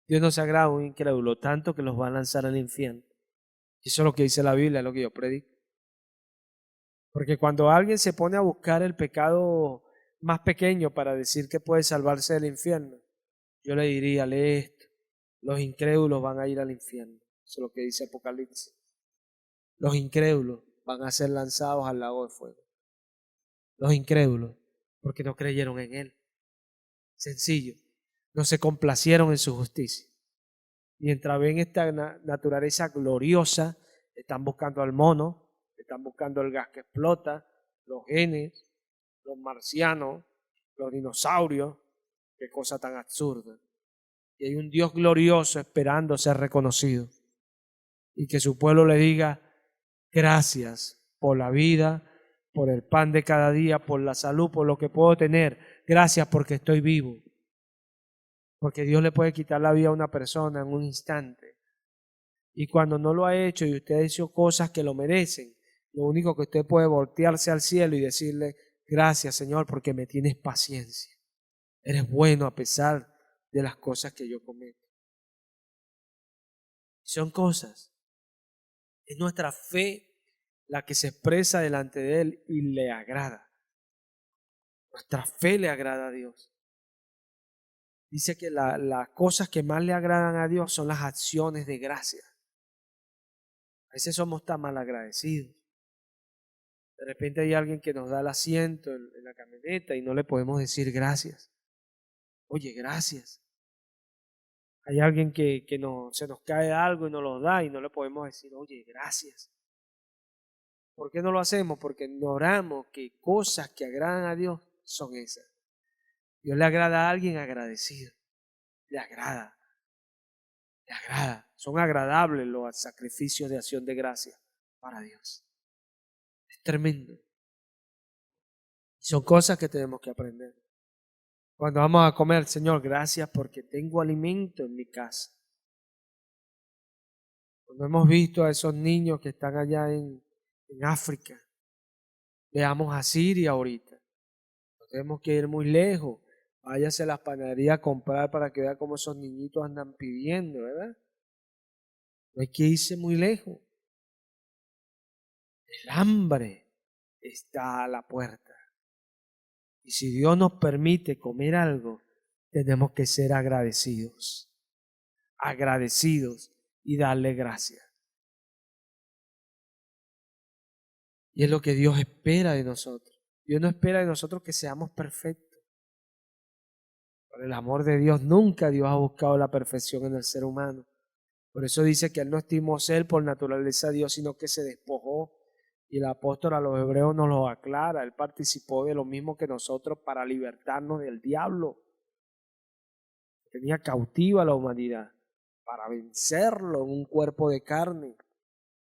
Dios no se agrada a un incrédulo tanto que los va a lanzar al infierno. Y eso es lo que dice la Biblia, es lo que yo predico. Porque cuando alguien se pone a buscar el pecado más pequeño para decir que puede salvarse del infierno, yo le diría, lee esto, los incrédulos van a ir al infierno. Eso es lo que dice Apocalipsis. Los incrédulos van a ser lanzados al lago de fuego. Los incrédulos, porque no creyeron en Él. Sencillo, no se complacieron en su justicia. Mientras ven esta naturaleza gloriosa, están buscando al mono, están buscando el gas que explota, los genes, los marcianos, los dinosaurios. Qué cosa tan absurda. Y hay un Dios glorioso esperando ser reconocido. Y que su pueblo le diga, gracias por la vida, por el pan de cada día, por la salud, por lo que puedo tener. Gracias porque estoy vivo. Porque Dios le puede quitar la vida a una persona en un instante. Y cuando no lo ha hecho y usted ha hecho cosas que lo merecen, lo único que usted puede voltearse al cielo y decirle, gracias Señor porque me tienes paciencia. Eres bueno a pesar de las cosas que yo cometo. Son cosas. Es nuestra fe la que se expresa delante de Él y le agrada. Nuestra fe le agrada a Dios. Dice que las cosas que más le agradan a Dios son las acciones de gracia. A veces somos tan mal agradecidos. De repente hay alguien que nos da el asiento en la camioneta y no le podemos decir gracias. Oye, gracias. Hay alguien que se nos cae algo y nos lo da y no le podemos decir, oye, gracias. ¿Por qué no lo hacemos? Porque ignoramos que cosas que agradan a Dios son esas. Dios le agrada a alguien agradecido. Le agrada. Le agrada. Son agradables los sacrificios de acción de gracia para Dios. Es tremendo. Son cosas que tenemos que aprender. Cuando vamos a comer, Señor, gracias porque tengo alimento en mi casa. Cuando hemos visto a esos niños que están allá en África, veamos a Siria ahorita. No tenemos que ir muy lejos. Váyase a las panaderías a comprar para que vea cómo esos niñitos andan pidiendo, ¿verdad? No hay que irse muy lejos. El hambre está a la puerta. Y si Dios nos permite comer algo, tenemos que ser agradecidos. Agradecidos y darle gracias. Y es lo que Dios espera de nosotros. Dios no espera de nosotros que seamos perfectos. Por el amor de Dios, nunca Dios ha buscado la perfección en el ser humano. Por eso dice que Él no estimó ser por naturaleza Dios, sino que se despojó. Y el apóstol a los hebreos nos lo aclara. Él participó de lo mismo que nosotros para libertarnos del diablo. Tenía cautiva a la humanidad para vencerlo en un cuerpo de carne.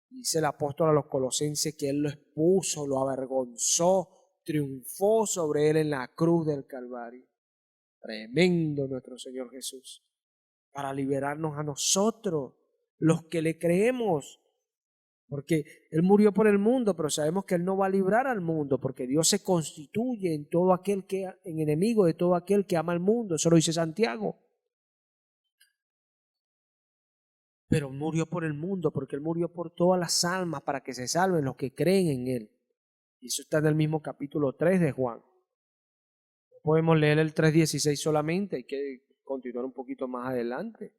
Dice el apóstol a los colosenses que Él lo expuso, lo avergonzó, triunfó sobre Él en la cruz del Calvario. Tremendo nuestro Señor Jesús, para liberarnos a nosotros, los que le creemos, porque Él murió por el mundo, pero sabemos que Él no va a librar al mundo, porque Dios se constituye en todo aquel en enemigo de todo aquel que ama al mundo, eso lo dice Santiago. Pero murió por el mundo, porque Él murió por todas las almas, para que se salven los que creen en Él. Y eso está en el mismo capítulo 3 de Juan. No podemos leer el 3:16 solamente, hay que continuar un poquito más adelante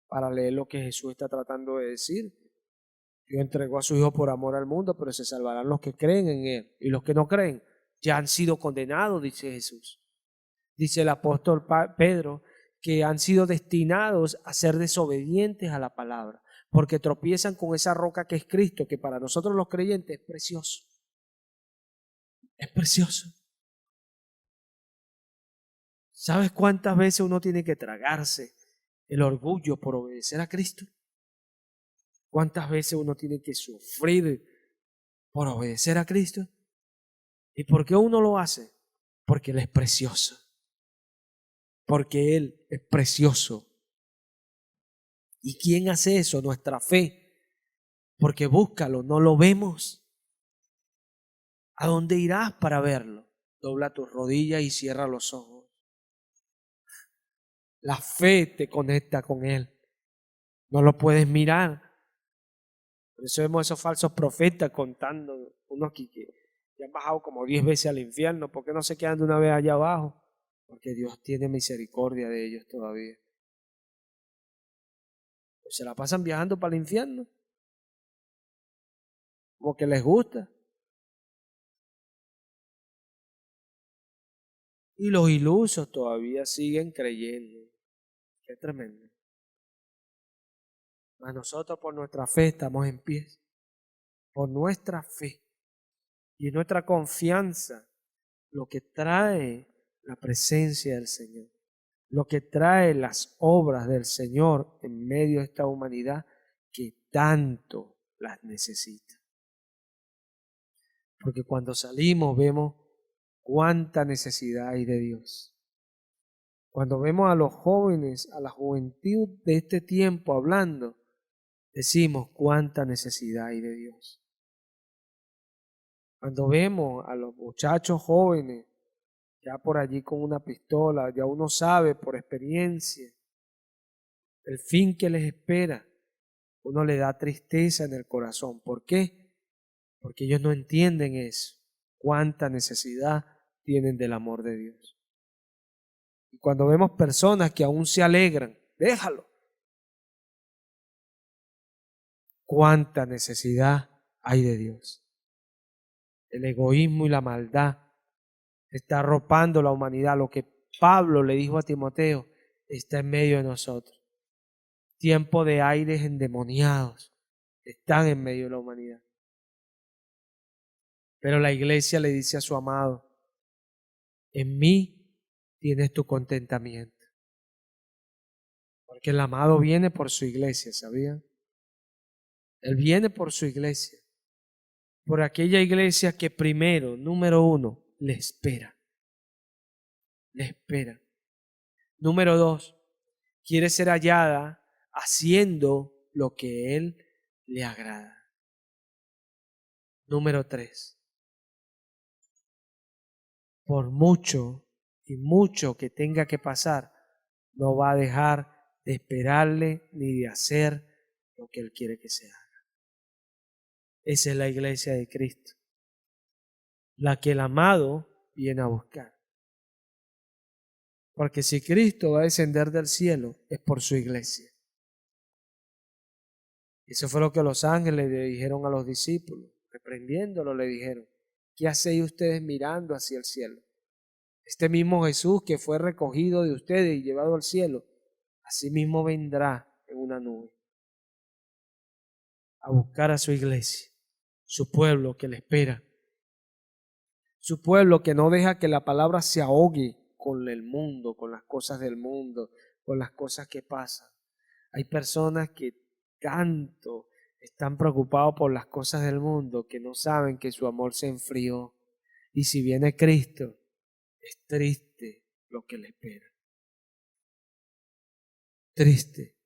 para leer lo que Jesús está tratando de decir. Dios entregó a su Hijo por amor al mundo, pero se salvarán los que creen en Él. Y los que no creen ya han sido condenados, dice Jesús. Dice el apóstol Pedro que han sido destinados a ser desobedientes a la palabra, porque tropiezan con esa roca que es Cristo, que para nosotros los creyentes es precioso. Es precioso. ¿Sabes cuántas veces uno tiene que tragarse el orgullo por obedecer a Cristo? ¿Cuántas veces uno tiene que sufrir por obedecer a Cristo. ¿Y por qué uno lo hace? Porque Él es precioso. Porque Él es precioso. ¿Y quién hace eso? Nuestra fe. Porque búscalo, no lo vemos. ¿A dónde irás para verlo? Dobla tus rodillas y cierra los ojos. La fe te conecta con Él. No lo puedes mirar. Por eso vemos esos falsos profetas contando, unos aquí que han bajado como 10 veces al infierno. ¿Por qué no se quedan de una vez allá abajo? Porque Dios tiene misericordia de ellos todavía. Pues se la pasan viajando para el infierno, como que les gusta. Y los ilusos todavía siguen creyendo. Qué tremendo. Mas nosotros por nuestra fe estamos en pie. Por nuestra fe y nuestra confianza, lo que trae la presencia del Señor, lo que trae las obras del Señor en medio de esta humanidad que tanto las necesita. Porque cuando salimos vemos cuánta necesidad hay de Dios. Cuando vemos a los jóvenes, a la juventud de este tiempo hablando, decimos cuánta necesidad hay de Dios. Cuando vemos a los muchachos jóvenes ya por allí con una pistola, ya uno sabe por experiencia el fin que les espera, uno le da tristeza en el corazón. ¿Por qué? Porque ellos no entienden eso, cuánta necesidad tienen del amor de Dios. Y cuando vemos personas que aún se alegran, déjalo. Cuánta necesidad hay de Dios. El egoísmo y la maldad está arropando la humanidad. Lo que Pablo le dijo a Timoteo está en medio de nosotros. Tiempo de aires endemoniados están en medio de la humanidad. Pero la iglesia le dice a su amado, en mí tienes tu contentamiento. Porque el amado viene por su iglesia, ¿sabían? Él viene por su iglesia. Por aquella iglesia que primero, número uno, le espera. Le espera. Número dos, quiere ser hallada haciendo lo que Él le agrada. Número tres, por mucho y mucho que tenga que pasar, no va a dejar de esperarle ni de hacer lo que Él quiere que se haga. Esa es la iglesia de Cristo, la que el amado viene a buscar. Porque si Cristo va a descender del cielo, es por su iglesia. Eso fue lo que los ángeles le dijeron a los discípulos, reprendiéndolo le dijeron, ¿qué hacéis ustedes mirando hacia el cielo? Este mismo Jesús que fue recogido de ustedes y llevado al cielo, así mismo vendrá en una nube a buscar a su iglesia, su pueblo que le espera, su pueblo que no deja que la palabra se ahogue con el mundo, con las cosas del mundo, con las cosas que pasan. Hay personas que tanto están preocupados por las cosas del mundo que no saben que su amor se enfrió. Y si viene Cristo, es triste lo que le espera. Triste,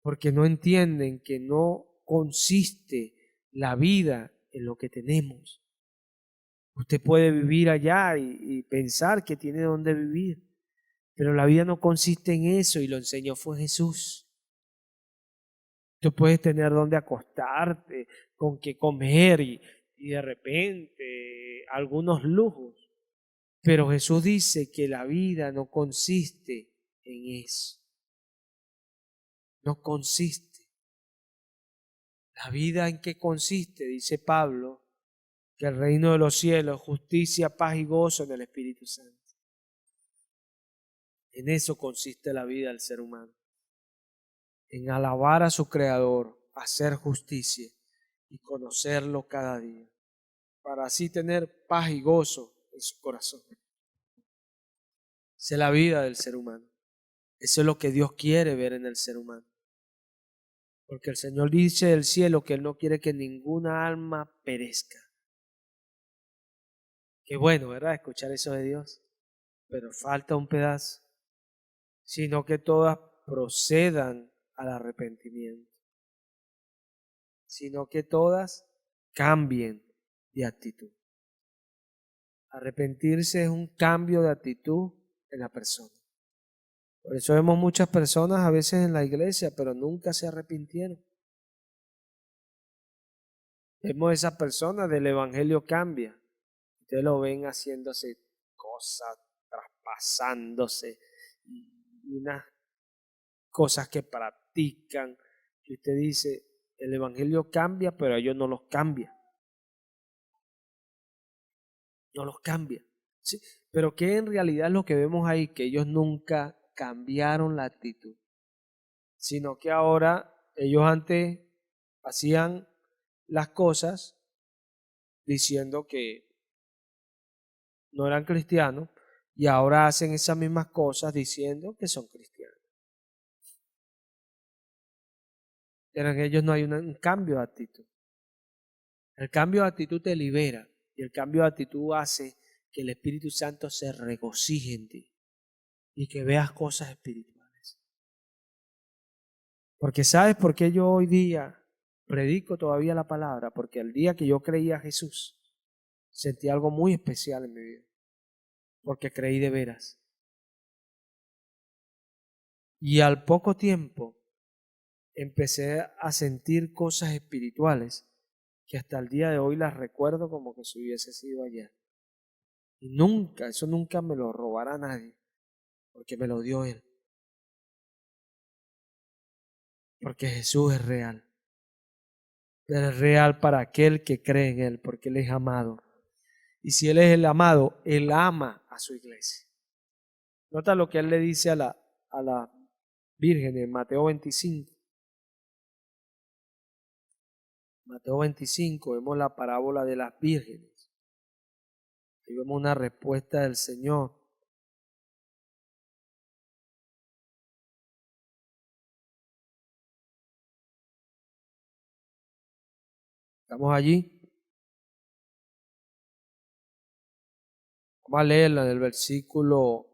porque no entienden que no consiste la vida en lo que tenemos. Usted puede vivir allá y pensar que tiene donde vivir, pero la vida no consiste en eso y lo enseñó fue Jesús. Tú puedes tener donde acostarte, con qué comer y de repente algunos lujos, pero Jesús dice que la vida no consiste en eso. No consiste. La vida en qué consiste, dice Pablo, que el reino de los cielos, justicia, paz y gozo en el Espíritu Santo. En eso consiste la vida del ser humano. En alabar a su Creador, hacer justicia y conocerlo cada día, para así tener paz y gozo en su corazón. Esa es la vida del ser humano. Eso es lo que Dios quiere ver en el ser humano. Porque el Señor dice del cielo que Él no quiere que ninguna alma perezca, Qué bueno, ¿verdad? Escuchar eso de Dios. Pero falta un pedazo. Sino que todas procedan al arrepentimiento. Sino que todas cambien de actitud. Arrepentirse es un cambio de actitud en la persona. Por eso vemos muchas personas a veces en la iglesia, pero nunca se arrepintieron. Vemos esas personas del evangelio cambia. Ustedes lo ven haciéndose cosas, traspasándose, y unas cosas que practican. Y usted dice, el evangelio cambia, pero ellos no los cambia. No los cambia. ¿Sí? Pero ¿qué en realidad es lo que vemos ahí? Que ellos nunca cambiaron la actitud, sino que ahora ellos antes hacían las cosas diciendo que no eran cristianos y ahora hacen esas mismas cosas diciendo que son cristianos. Pero en ellos no hay un cambio de actitud. El cambio de actitud te libera y el cambio de actitud hace que el Espíritu Santo se regocije en ti y que veas cosas espirituales. Porque ¿sabes por qué yo hoy día predico todavía la palabra? Porque el día que yo creí a Jesús, sentí algo muy especial en mi vida. Porque creí de veras. Y al poco tiempo empecé a sentir cosas espirituales que hasta el día de hoy las recuerdo como que si hubiese sido ayer. Y nunca, eso nunca me lo robará nadie, porque me lo dio Él. Porque Jesús es real. Él es real para aquel que cree en Él, porque Él es amado. Y si Él es el amado, Él ama a su iglesia. Nota lo que Él le dice a la Virgen en Mateo 25. Mateo 25 vemos la parábola de las vírgenes. Ahí vemos una respuesta del Señor. ¿Estamos allí? Vamos a leerla del versículo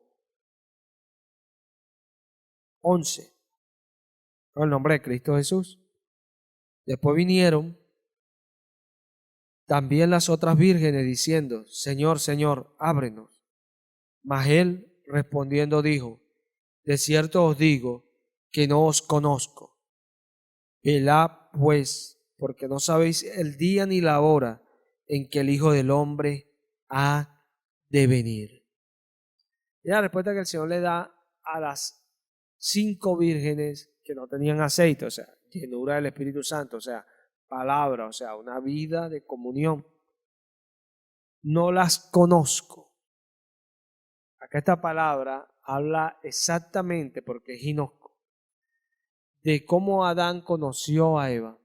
11. Con el nombre de Cristo Jesús. Después vinieron también las otras vírgenes diciendo, Señor, Señor, ábrenos. Mas él respondiendo dijo, de cierto os digo que no os conozco. Velad pues, porque no sabéis el día ni la hora en que el Hijo del Hombre ha de venir. Y la respuesta que el Señor le da a las 5 vírgenes que no tenían aceite, o sea, llenura del Espíritu Santo, o sea, palabra, o sea, una vida de comunión. No las conozco. Acá esta palabra habla exactamente, porque es ginosco, de cómo Adán conoció a Eva.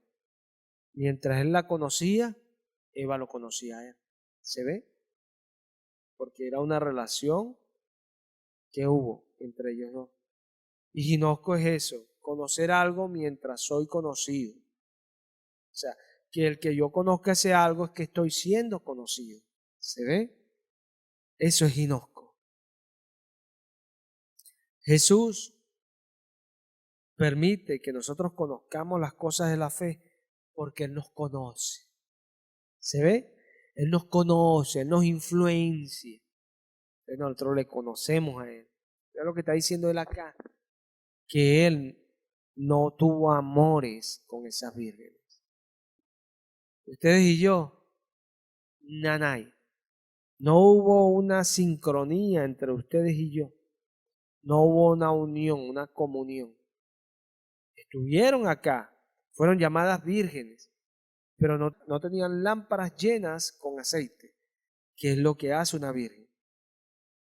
Mientras él la conocía, Eva lo conocía a él. ¿Se ve? Porque era una relación que hubo entre ellos dos. Y ginosco es eso, conocer algo mientras soy conocido. O sea, que el que yo conozca ese algo es que estoy siendo conocido. ¿Se ve? Eso es ginosco. Jesús permite que nosotros conozcamos las cosas de la fe porque Él nos conoce. ¿Se ve? Él nos conoce, Él nos influencia. Entonces nosotros le conocemos a Él. Es lo que está diciendo Él acá, que Él no tuvo amores con esas vírgenes. Ustedes y yo, nanay. No hubo una sincronía entre ustedes y yo. No hubo una unión, una comunión. Estuvieron acá, fueron llamadas vírgenes, pero no tenían lámparas llenas con aceite, que es lo que hace una virgen.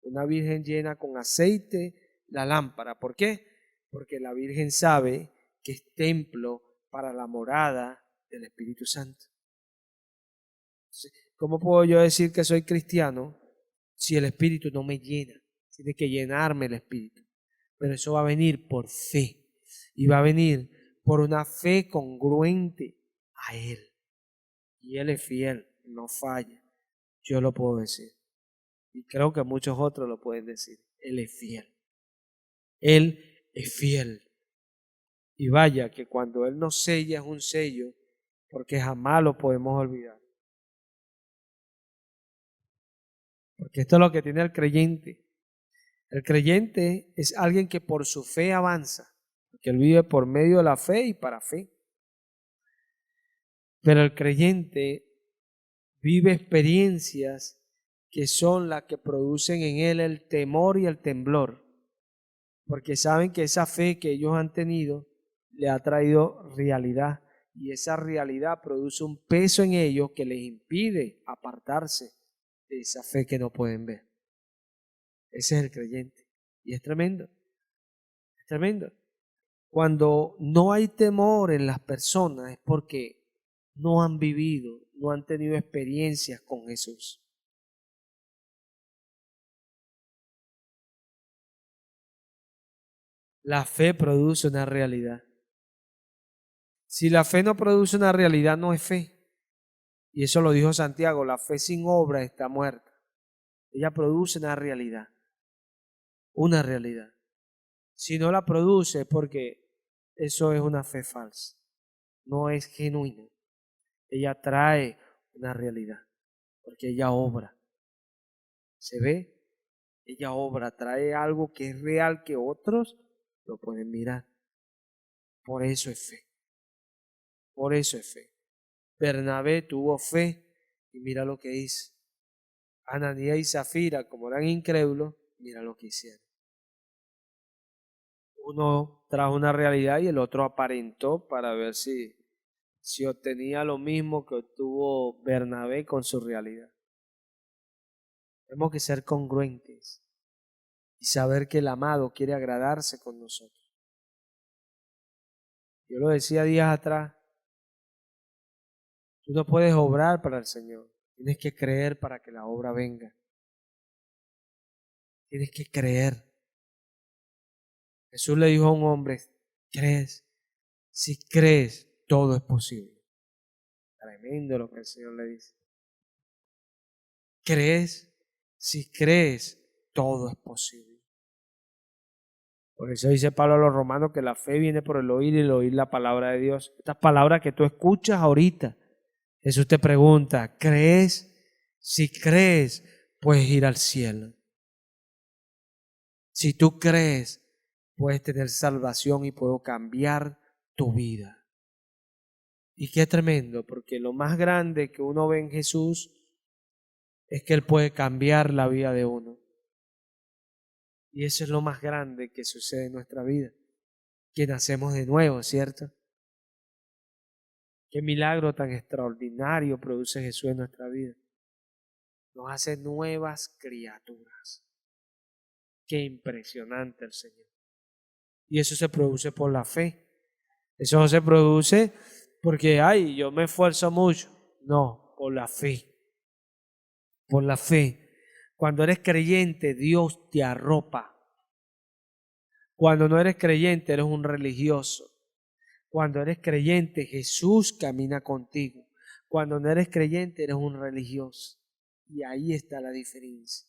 Una virgen llena con aceite la lámpara. ¿Por qué? Porque la virgen sabe que es templo para la morada del Espíritu Santo. ¿Cómo puedo yo decir que soy cristiano si el Espíritu no me llena? Tiene que llenarme el Espíritu. Pero eso va a venir por fe. Y va a venir por una fe congruente a Él. Y Él es fiel, no falla. Yo lo puedo decir. Y creo que muchos otros lo pueden decir. Él es fiel. Él es fiel. Y vaya que cuando Él nos sella es un sello, porque jamás lo podemos olvidar. Porque esto es lo que tiene el creyente. El creyente es alguien que por su fe avanza, porque él vive por medio de la fe y para fe. Pero el creyente vive experiencias que son las que producen en él el temor y el temblor, porque saben que esa fe que ellos han tenido le ha traído realidad, y esa realidad produce un peso en ellos que les impide apartarse de esa fe que no pueden ver. Ese es el creyente. Y es tremendo, es tremendo. Cuando no hay temor en las personas es porque no han vivido, no han tenido experiencias con Jesús. La fe produce una realidad. Si la fe no produce una realidad, no es fe. Y eso lo dijo Santiago, la fe sin obra está muerta. Ella produce una realidad. Una realidad. Si no la produce es porque eso es una fe falsa. No es genuina. Ella trae una realidad. Porque ella obra. ¿Se ve? Ella obra, trae algo que es real que otros lo pueden mirar. Por eso es fe. Por eso es fe. Bernabé tuvo fe y mira lo que hizo. Ananías y Zafira, como eran incrédulos, mira lo que hicieron. Uno trajo una realidad y el otro aparentó para ver si obtenía lo mismo que obtuvo Bernabé con su realidad. Tenemos que ser congruentes y saber que el amado quiere agradarse con nosotros. Yo lo decía días atrás, tú no puedes obrar para el Señor, tienes que creer para que la obra venga. Tienes que creer. Jesús le dijo a un hombre, ¿crees? Si crees, todo es posible. Tremendo lo que el Señor le dice. ¿Crees? Si crees, todo es posible. Por eso dice Pablo a los romanos que la fe viene por el oír y el oír la palabra de Dios. Estas palabras que tú escuchas ahorita, Jesús te pregunta, ¿crees? Si crees, puedes ir al cielo. Si tú crees, puedes tener salvación y puedo cambiar tu vida. Y qué tremendo, porque lo más grande que uno ve en Jesús es que Él puede cambiar la vida de uno. Y eso es lo más grande que sucede en nuestra vida, que nacemos de nuevo, ¿cierto? Qué milagro tan extraordinario produce Jesús en nuestra vida. Nos hace nuevas criaturas. Qué impresionante el Señor. Y eso se produce por la fe. Eso no se produce porque, ay, yo me esfuerzo mucho. No, por la fe. Por la fe. Cuando eres creyente, Dios te arropa. Cuando no eres creyente, eres un religioso. Cuando eres creyente, Jesús camina contigo. Cuando no eres creyente, eres un religioso. Y ahí está la diferencia.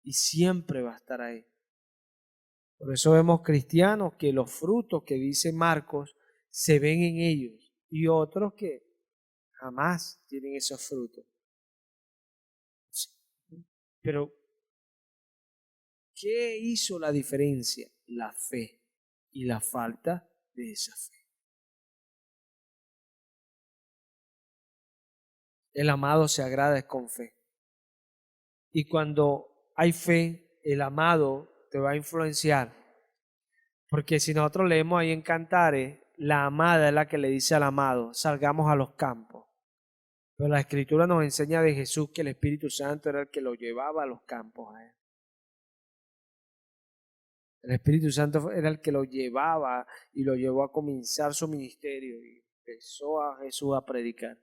Y siempre va a estar ahí. Por eso vemos cristianos que los frutos que dice Marcos se ven en ellos y otros que jamás tienen esos frutos. Pero, ¿qué hizo la diferencia? La fe y la falta de esa fe. El amado se agrada con fe. Y cuando hay fe, el amado te va a influenciar. Porque si nosotros leemos ahí en Cantares, la amada es la que le dice al amado, salgamos a los campos. Pero la Escritura nos enseña de Jesús que el Espíritu Santo era el que lo llevaba a los campos a él. El Espíritu Santo era el que lo llevaba y lo llevó a comenzar su ministerio y empezó a Jesús a predicar.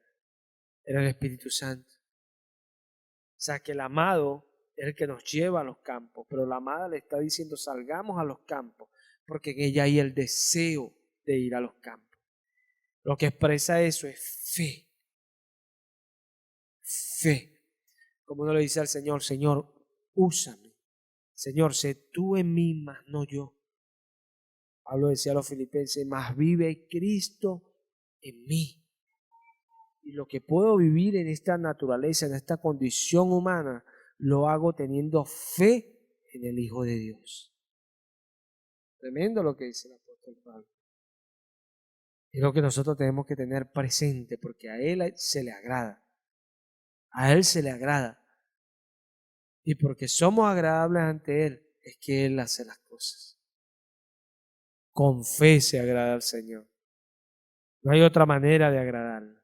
Era el Espíritu Santo. O sea que el amado es el que nos lleva a los campos, pero la amada le está diciendo salgamos a los campos, porque en ella hay el deseo de ir a los campos. Lo que expresa eso es fe. Fe. Como uno le dice al Señor, Señor, úsame. Señor, sé tú en mí, más no yo. Pablo decía a los filipenses, más vive Cristo en mí. Y lo que puedo vivir en esta naturaleza, en esta condición humana, lo hago teniendo fe en el Hijo de Dios. Tremendo lo que dice el apóstol Pablo. Es lo que nosotros tenemos que tener presente, porque a Él se le agrada. A Él se le agrada. Y porque somos agradables ante Él, es que Él hace las cosas. Con fe se agrada al Señor. No hay otra manera de agradarlo.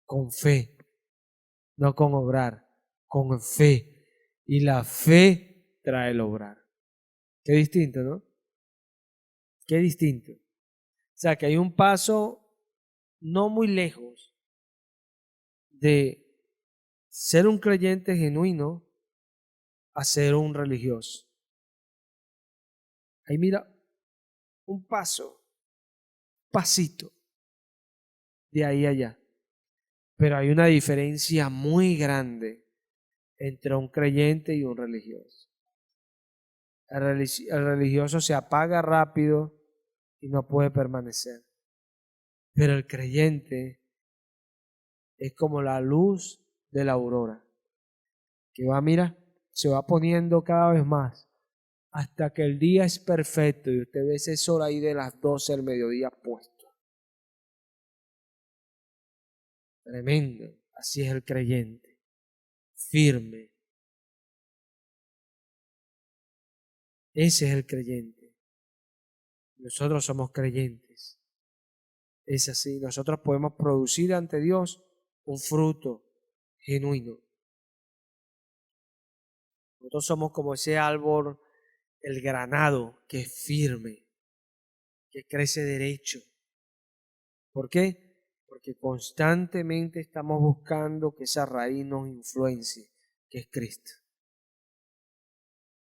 Con fe, no con obrar, con fe. Y la fe trae el obrar. Qué distinto, ¿no? Qué distinto. O sea, que hay un paso no muy lejos de ser un creyente genuino a ser un religioso. Ahí mira, un paso, pasito, de ahí a allá. Pero hay una diferencia muy grande entre un creyente y un religioso. El religioso se apaga rápido y no puede permanecer. Pero el creyente es como la luz de la aurora, que va, mira, se va poniendo cada vez más hasta que el día es perfecto y usted ve ese sol ahí de las 12 del mediodía puesto. Tremendo. Así es el creyente. Firme. Ese es el creyente. Nosotros somos creyentes. Es así. Nosotros podemos producir ante Dios un fruto genuino. Nosotros somos como ese árbol, el granado, que es firme, que crece derecho. ¿Por qué? Porque constantemente estamos buscando que esa raíz nos influencie, que es Cristo.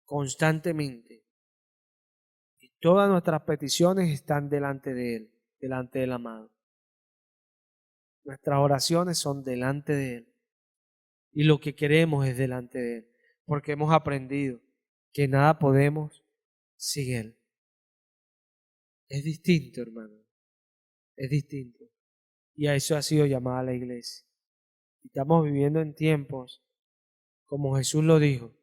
Constantemente. Y todas nuestras peticiones están delante de Él, delante del amado. Nuestras oraciones son delante de Él. Y lo que queremos es delante de Él. Porque hemos aprendido que nada podemos sin Él. Es distinto, hermano. Es distinto. Y a eso ha sido llamada la iglesia. Estamos viviendo en tiempos, como Jesús lo dijo,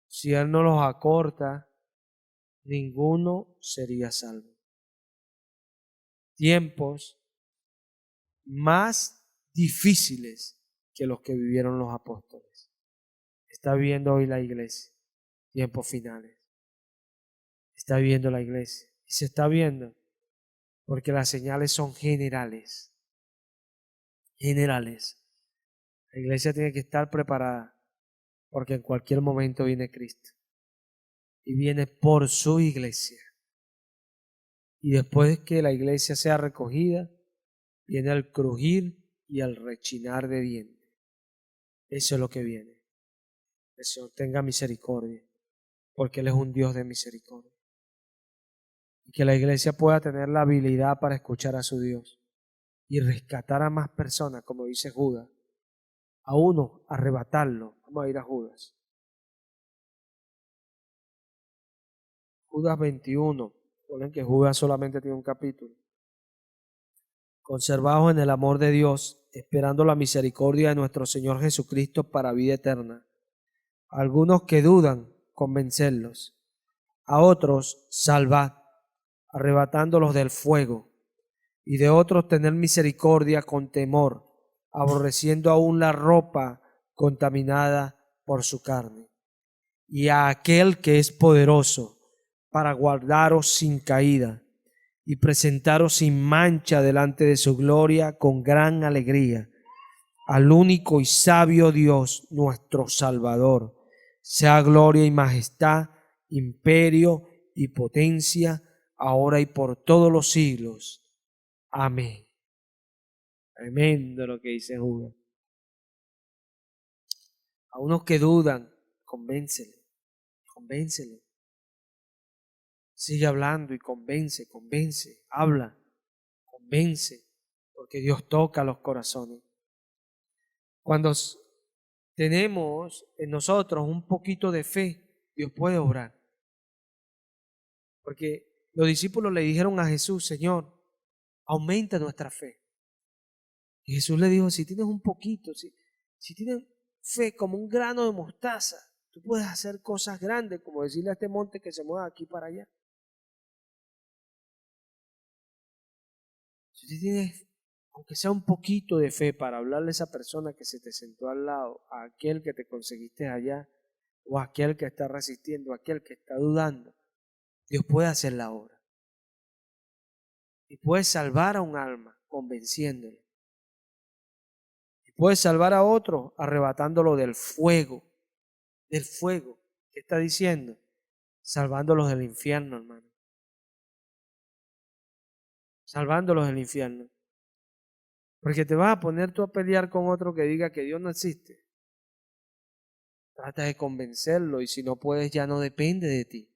si Él no los acorta, ninguno sería salvo. Tiempos más difíciles que los que vivieron los apóstoles. Está viviendo hoy la iglesia, tiempos finales. Está viviendo la iglesia. Y se está viendo porque las señales son generales. Generales. La iglesia tiene que estar preparada porque en cualquier momento viene Cristo. Y viene por su iglesia. Y después que la iglesia sea recogida, viene el crujir y el rechinar de dientes. Eso es lo que viene. El Señor tenga misericordia, porque Él es un Dios de misericordia. Y que la iglesia pueda tener la habilidad para escuchar a su Dios y rescatar a más personas, como dice Judas. A uno, arrebatarlo. Vamos a ir a Judas. Judas 21. Ponen que Judas solamente tiene un capítulo. Conservados en el amor de Dios, esperando la misericordia de nuestro Señor Jesucristo para vida eterna. Algunos que dudan, convencerlos. A otros, salvad, arrebatándolos del fuego. Y de otros, tener misericordia con temor, aborreciendo aún la ropa contaminada por su carne. Y a aquel que es poderoso para guardaros sin caída y presentaros sin mancha delante de su gloria con gran alegría, al único y sabio Dios, nuestro Salvador, sea gloria y majestad, imperio y potencia, ahora y por todos los siglos. Amén. Tremendo lo que dice Judas. A unos que dudan, convéncele, convéncele. Sigue hablando y convence, convence, habla, convence, porque Dios toca los corazones. Cuando tenemos en nosotros un poquito de fe, Dios puede obrar. Porque los discípulos le dijeron a Jesús, Señor, aumenta nuestra fe. Y Jesús le dijo, si tienes un poquito, si tienes fe como un grano de mostaza, tú puedes hacer cosas grandes, como decirle a este monte que se mueva aquí para allá. Si tú tienes, aunque sea un poquito de fe para hablarle a esa persona que se te sentó al lado, a aquel que te conseguiste allá, o a aquel que está resistiendo, a aquel que está dudando, Dios puede hacer la obra. Y puede salvar a un alma convenciéndolo. Y puede salvar a otro arrebatándolo del fuego. Del fuego. ¿Qué está diciendo? Salvándolos del infierno, hermano. Salvándolos del infierno. Porque te vas a poner tú a pelear con otro que diga que Dios no existe. Trata de convencerlo y si no puedes ya no depende de ti.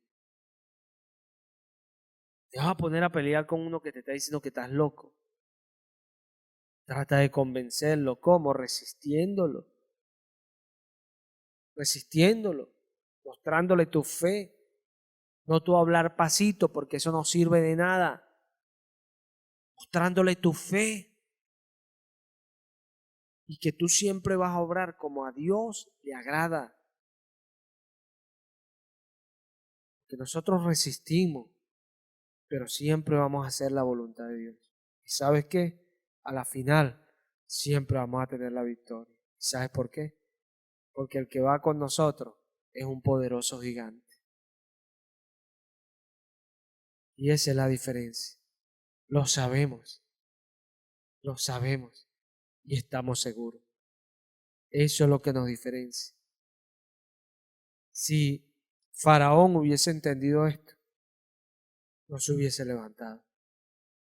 Te vas a poner a pelear con uno que te está diciendo que estás loco. Trata de convencerlo. ¿Cómo? Resistiéndolo. Resistiéndolo. Mostrándole tu fe. No tú hablar pasito porque eso no sirve de nada. Mostrándole tu fe. Y que tú siempre vas a obrar como a Dios le agrada. Que nosotros resistimos, pero siempre vamos a hacer la voluntad de Dios. ¿Y sabes qué? A la final siempre vamos a tener la victoria. ¿Y sabes por qué? Porque el que va con nosotros es un poderoso gigante. Y esa es la diferencia. Lo sabemos y estamos seguros. Eso es lo que nos diferencia. Si Faraón hubiese entendido esto, no se hubiese levantado.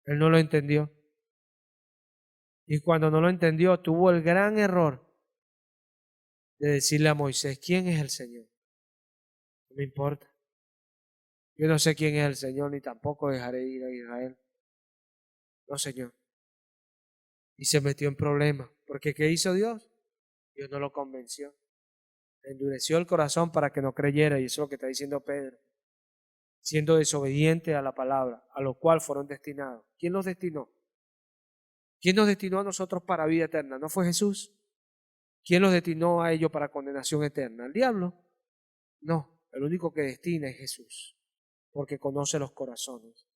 Él no lo entendió. Y cuando no lo entendió, tuvo el gran error de decirle a Moisés, ¿quién es el Señor? No me importa. Yo no sé quién es el Señor, ni tampoco dejaré ir a Israel. No, Señor. Y se metió en problemas. Porque ¿qué hizo Dios? Dios no lo convenció. Endureció el corazón para que no creyera. Y eso es lo que está diciendo Pedro. Siendo desobediente a la palabra, a lo cual fueron destinados. ¿Quién los destinó? ¿Quién nos destinó a nosotros para vida eterna? ¿No fue Jesús? ¿Quién los destinó a ellos para condenación eterna? ¿El diablo? No, el único que destina es Jesús, porque conoce los corazones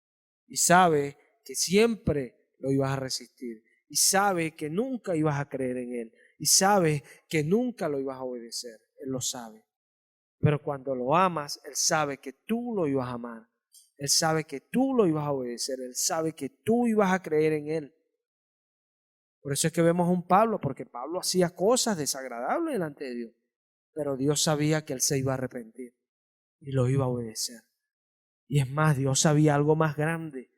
y sabe que siempre lo ibas a resistir y sabe que nunca ibas a creer en Él y sabe que nunca lo ibas a obedecer. Él lo sabe. Pero cuando lo amas, Él sabe que tú lo ibas a amar. Él sabe que tú lo ibas a obedecer. Él sabe que tú ibas a creer en Él. Por eso es que vemos a un Pablo, porque Pablo hacía cosas desagradables delante de Dios. Pero Dios sabía que Él se iba a arrepentir y lo iba a obedecer. Y es más, Dios sabía algo más grande,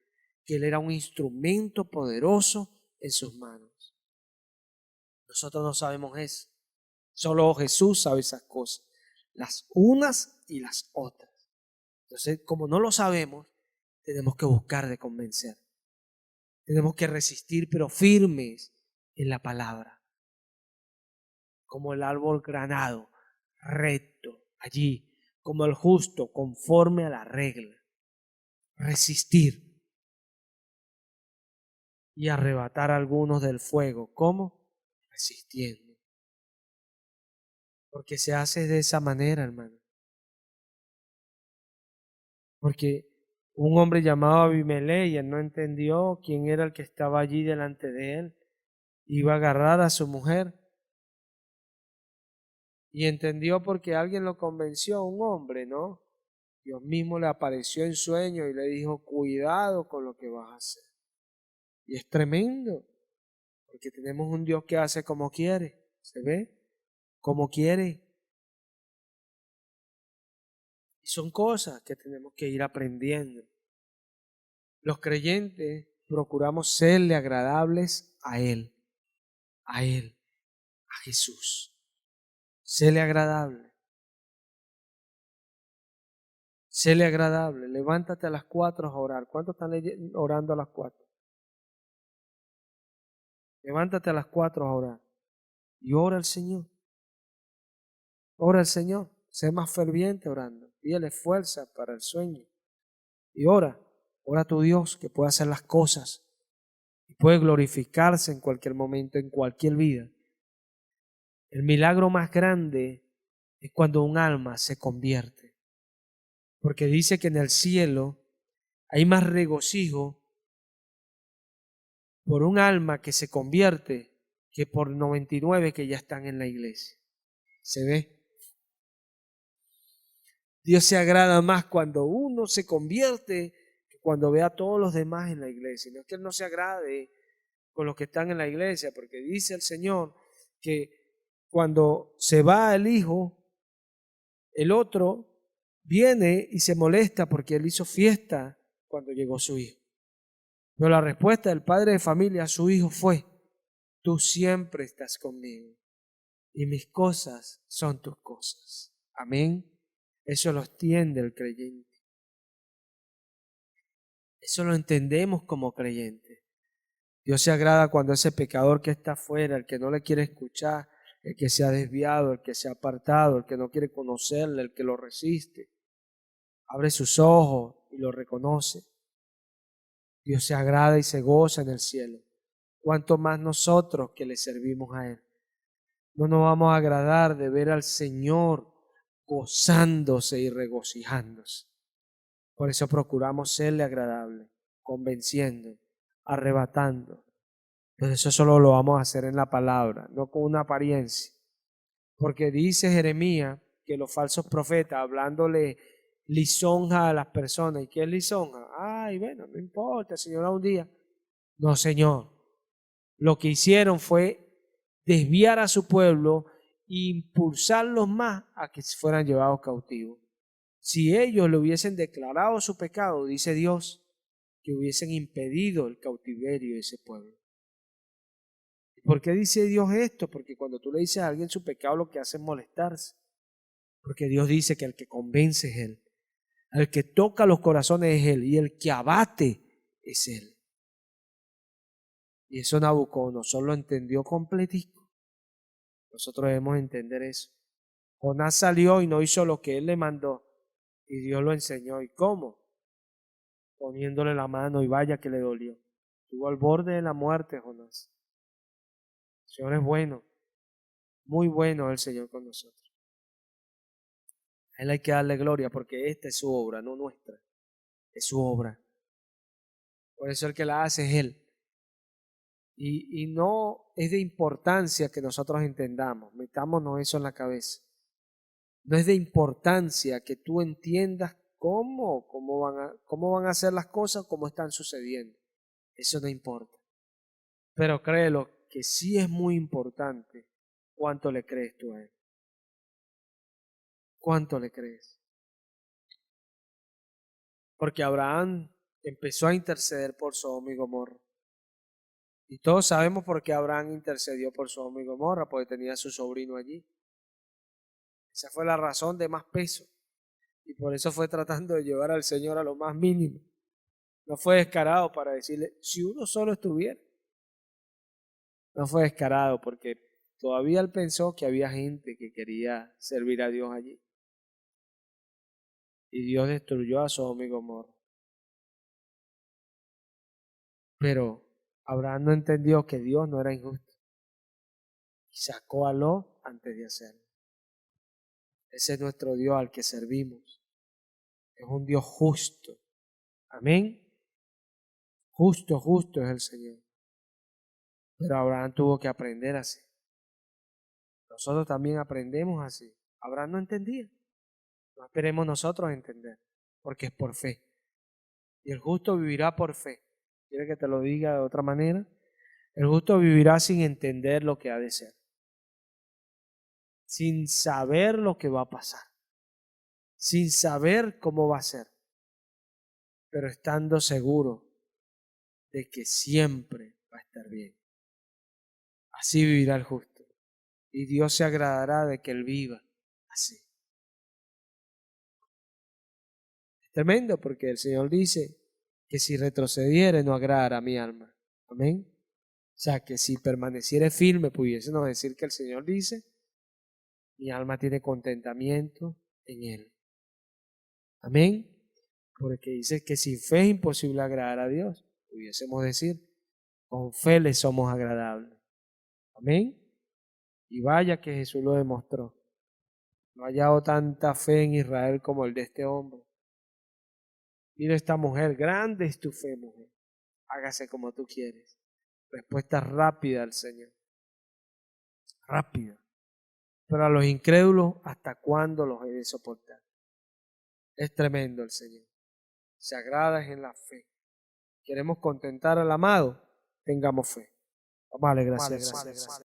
que Él era un instrumento poderoso en sus manos. Nosotros no sabemos eso. Solo Jesús sabe esas cosas, las unas y las otras. Entonces, como no lo sabemos, tenemos que buscar de convencer. Tenemos que resistir, pero firmes en la palabra. Como el árbol granado, recto, allí, como el justo, conforme a la regla. Resistir y arrebatar a algunos del fuego. ¿Cómo? Resistiendo. Porque se hace de esa manera, hermano. Porque un hombre llamado Abimelech, y él no entendió quién era el que estaba allí delante de él. Iba a agarrar a su mujer. Y entendió porque alguien lo convenció, un hombre, ¿no? Dios mismo le apareció en sueño y le dijo, cuidado con lo que vas a hacer. Y es tremendo, porque tenemos un Dios que hace como quiere. ¿Se ve? Como quiere. Y son cosas que tenemos que ir aprendiendo. Los creyentes procuramos serle agradables a Él, a Jesús. Serle agradable. Serle agradable. Levántate a las 4 a orar. ¿Cuántos están orando a las 4? Levántate a las 4 a orar y ora al Señor. Ora al Señor, sé más ferviente orando, pídele fuerza para el sueño. Y ora a tu Dios que puede hacer las cosas y puede glorificarse en cualquier momento, en cualquier vida. El milagro más grande es cuando un alma se convierte, porque dice que en el cielo hay más regocijo por un alma que se convierte que por 99 que ya están en la iglesia. ¿Se ve? Dios se agrada más cuando uno se convierte que cuando ve a todos los demás en la iglesia. No es que Él no se agrade con los que están en la iglesia, porque dice el Señor que cuando se va el hijo, el otro viene y se molesta porque él hizo fiesta cuando llegó su hijo. Pero la respuesta del padre de familia a su hijo fue: tú siempre estás conmigo y mis cosas son tus cosas. Amén. Eso lo entiende el creyente. Eso lo entendemos como creyentes. Dios se agrada cuando ese pecador que está afuera, el que no le quiere escuchar, el que se ha desviado, el que se ha apartado, el que no quiere conocerle, el que lo resiste, abre sus ojos y lo reconoce. Dios se agrada y se goza en el cielo. Cuanto más nosotros que le servimos a Él. No nos vamos a agradar de ver al Señor gozándose y regocijándose. Por eso procuramos serle agradable, convenciendo, arrebatando. Pero eso solo lo vamos a hacer en la palabra, no con una apariencia. Porque dice Jeremías que los falsos profetas, hablándole lisonja a las personas. ¿Y qué es lisonja? Ay, bueno, no importa, Señor, un día. No, Señor. Lo que hicieron fue desviar a su pueblo e impulsarlos más a que fueran llevados cautivos. Si ellos le hubiesen declarado su pecado, dice Dios, que hubiesen impedido el cautiverio de ese pueblo. ¿Por qué dice Dios esto? Porque cuando tú le dices a alguien su pecado, lo que hace es molestarse. Porque Dios dice que el que convence es Él, el que toca los corazones es Él y el que abate es Él. Y eso Nabucodonosor lo entendió completico. Nosotros debemos entender eso. Jonás salió y no hizo lo que Él le mandó y Dios lo enseñó. ¿Y cómo? Poniéndole la mano y vaya que le dolió. Estuvo al borde de la muerte Jonás. El Señor es bueno, muy bueno el Señor con nosotros. A Él hay que darle gloria porque esta es su obra, no nuestra. Es su obra. Por eso el que la hace es Él. Y no es de importancia que nosotros entendamos, metámonos eso en la cabeza. No es de importancia que tú entiendas cómo van a hacer las cosas, cómo están sucediendo. Eso no importa. Pero créelo que sí es muy importante cuánto le crees tú a Él. ¿Cuánto le crees? Porque Abraham empezó a interceder por Sodoma y Gomorra. Y todos sabemos por qué Abraham intercedió por Sodoma y Gomorra, porque tenía a su sobrino allí. Esa fue la razón de más peso. Y por eso fue tratando de llevar al Señor a lo más mínimo. No fue descarado para decirle, si uno solo estuviera. No fue descarado porque todavía él pensó que había gente que quería servir a Dios allí. Y Dios destruyó a Sodoma y Gomorra. Pero Abraham no entendió que Dios no era injusto. Y sacó a Lot antes de hacerlo. Ese es nuestro Dios al que servimos. Es un Dios justo. Amén. Justo, justo es el Señor. Pero Abraham tuvo que aprender así. Nosotros también aprendemos así. Abraham no entendía. No esperemos nosotros entender, porque es por fe. Y el justo vivirá por fe. ¿Quiere que te lo diga de otra manera? El justo vivirá sin entender lo que ha de ser. Sin saber lo que va a pasar. Sin saber cómo va a ser. Pero estando seguro de que siempre va a estar bien. Así vivirá el justo. Y Dios se agradará de que él viva así. Es tremendo porque el Señor dice que si retrocediere no agradará a mi alma. Amén. O sea que si permaneciere firme, pudiésemos decir que el Señor dice, Mi alma tiene contentamiento en Él. Amén. Porque dice que sin fe es imposible agradar a Dios. Pudiésemos decir, con fe le somos agradables. Amén. Y vaya que Jesús lo demostró. No ha hallado tanta fe en Israel como el de este hombre. Mira esta mujer, grande es tu fe, mujer. Hágase como tú quieres. Respuesta rápida al Señor. Rápida. Pero a los incrédulos, ¿hasta cuándo los he de soportar? Es tremendo el Señor. Se agrada en la fe. Queremos contentar al amado, tengamos fe. Vamos a darle gracias.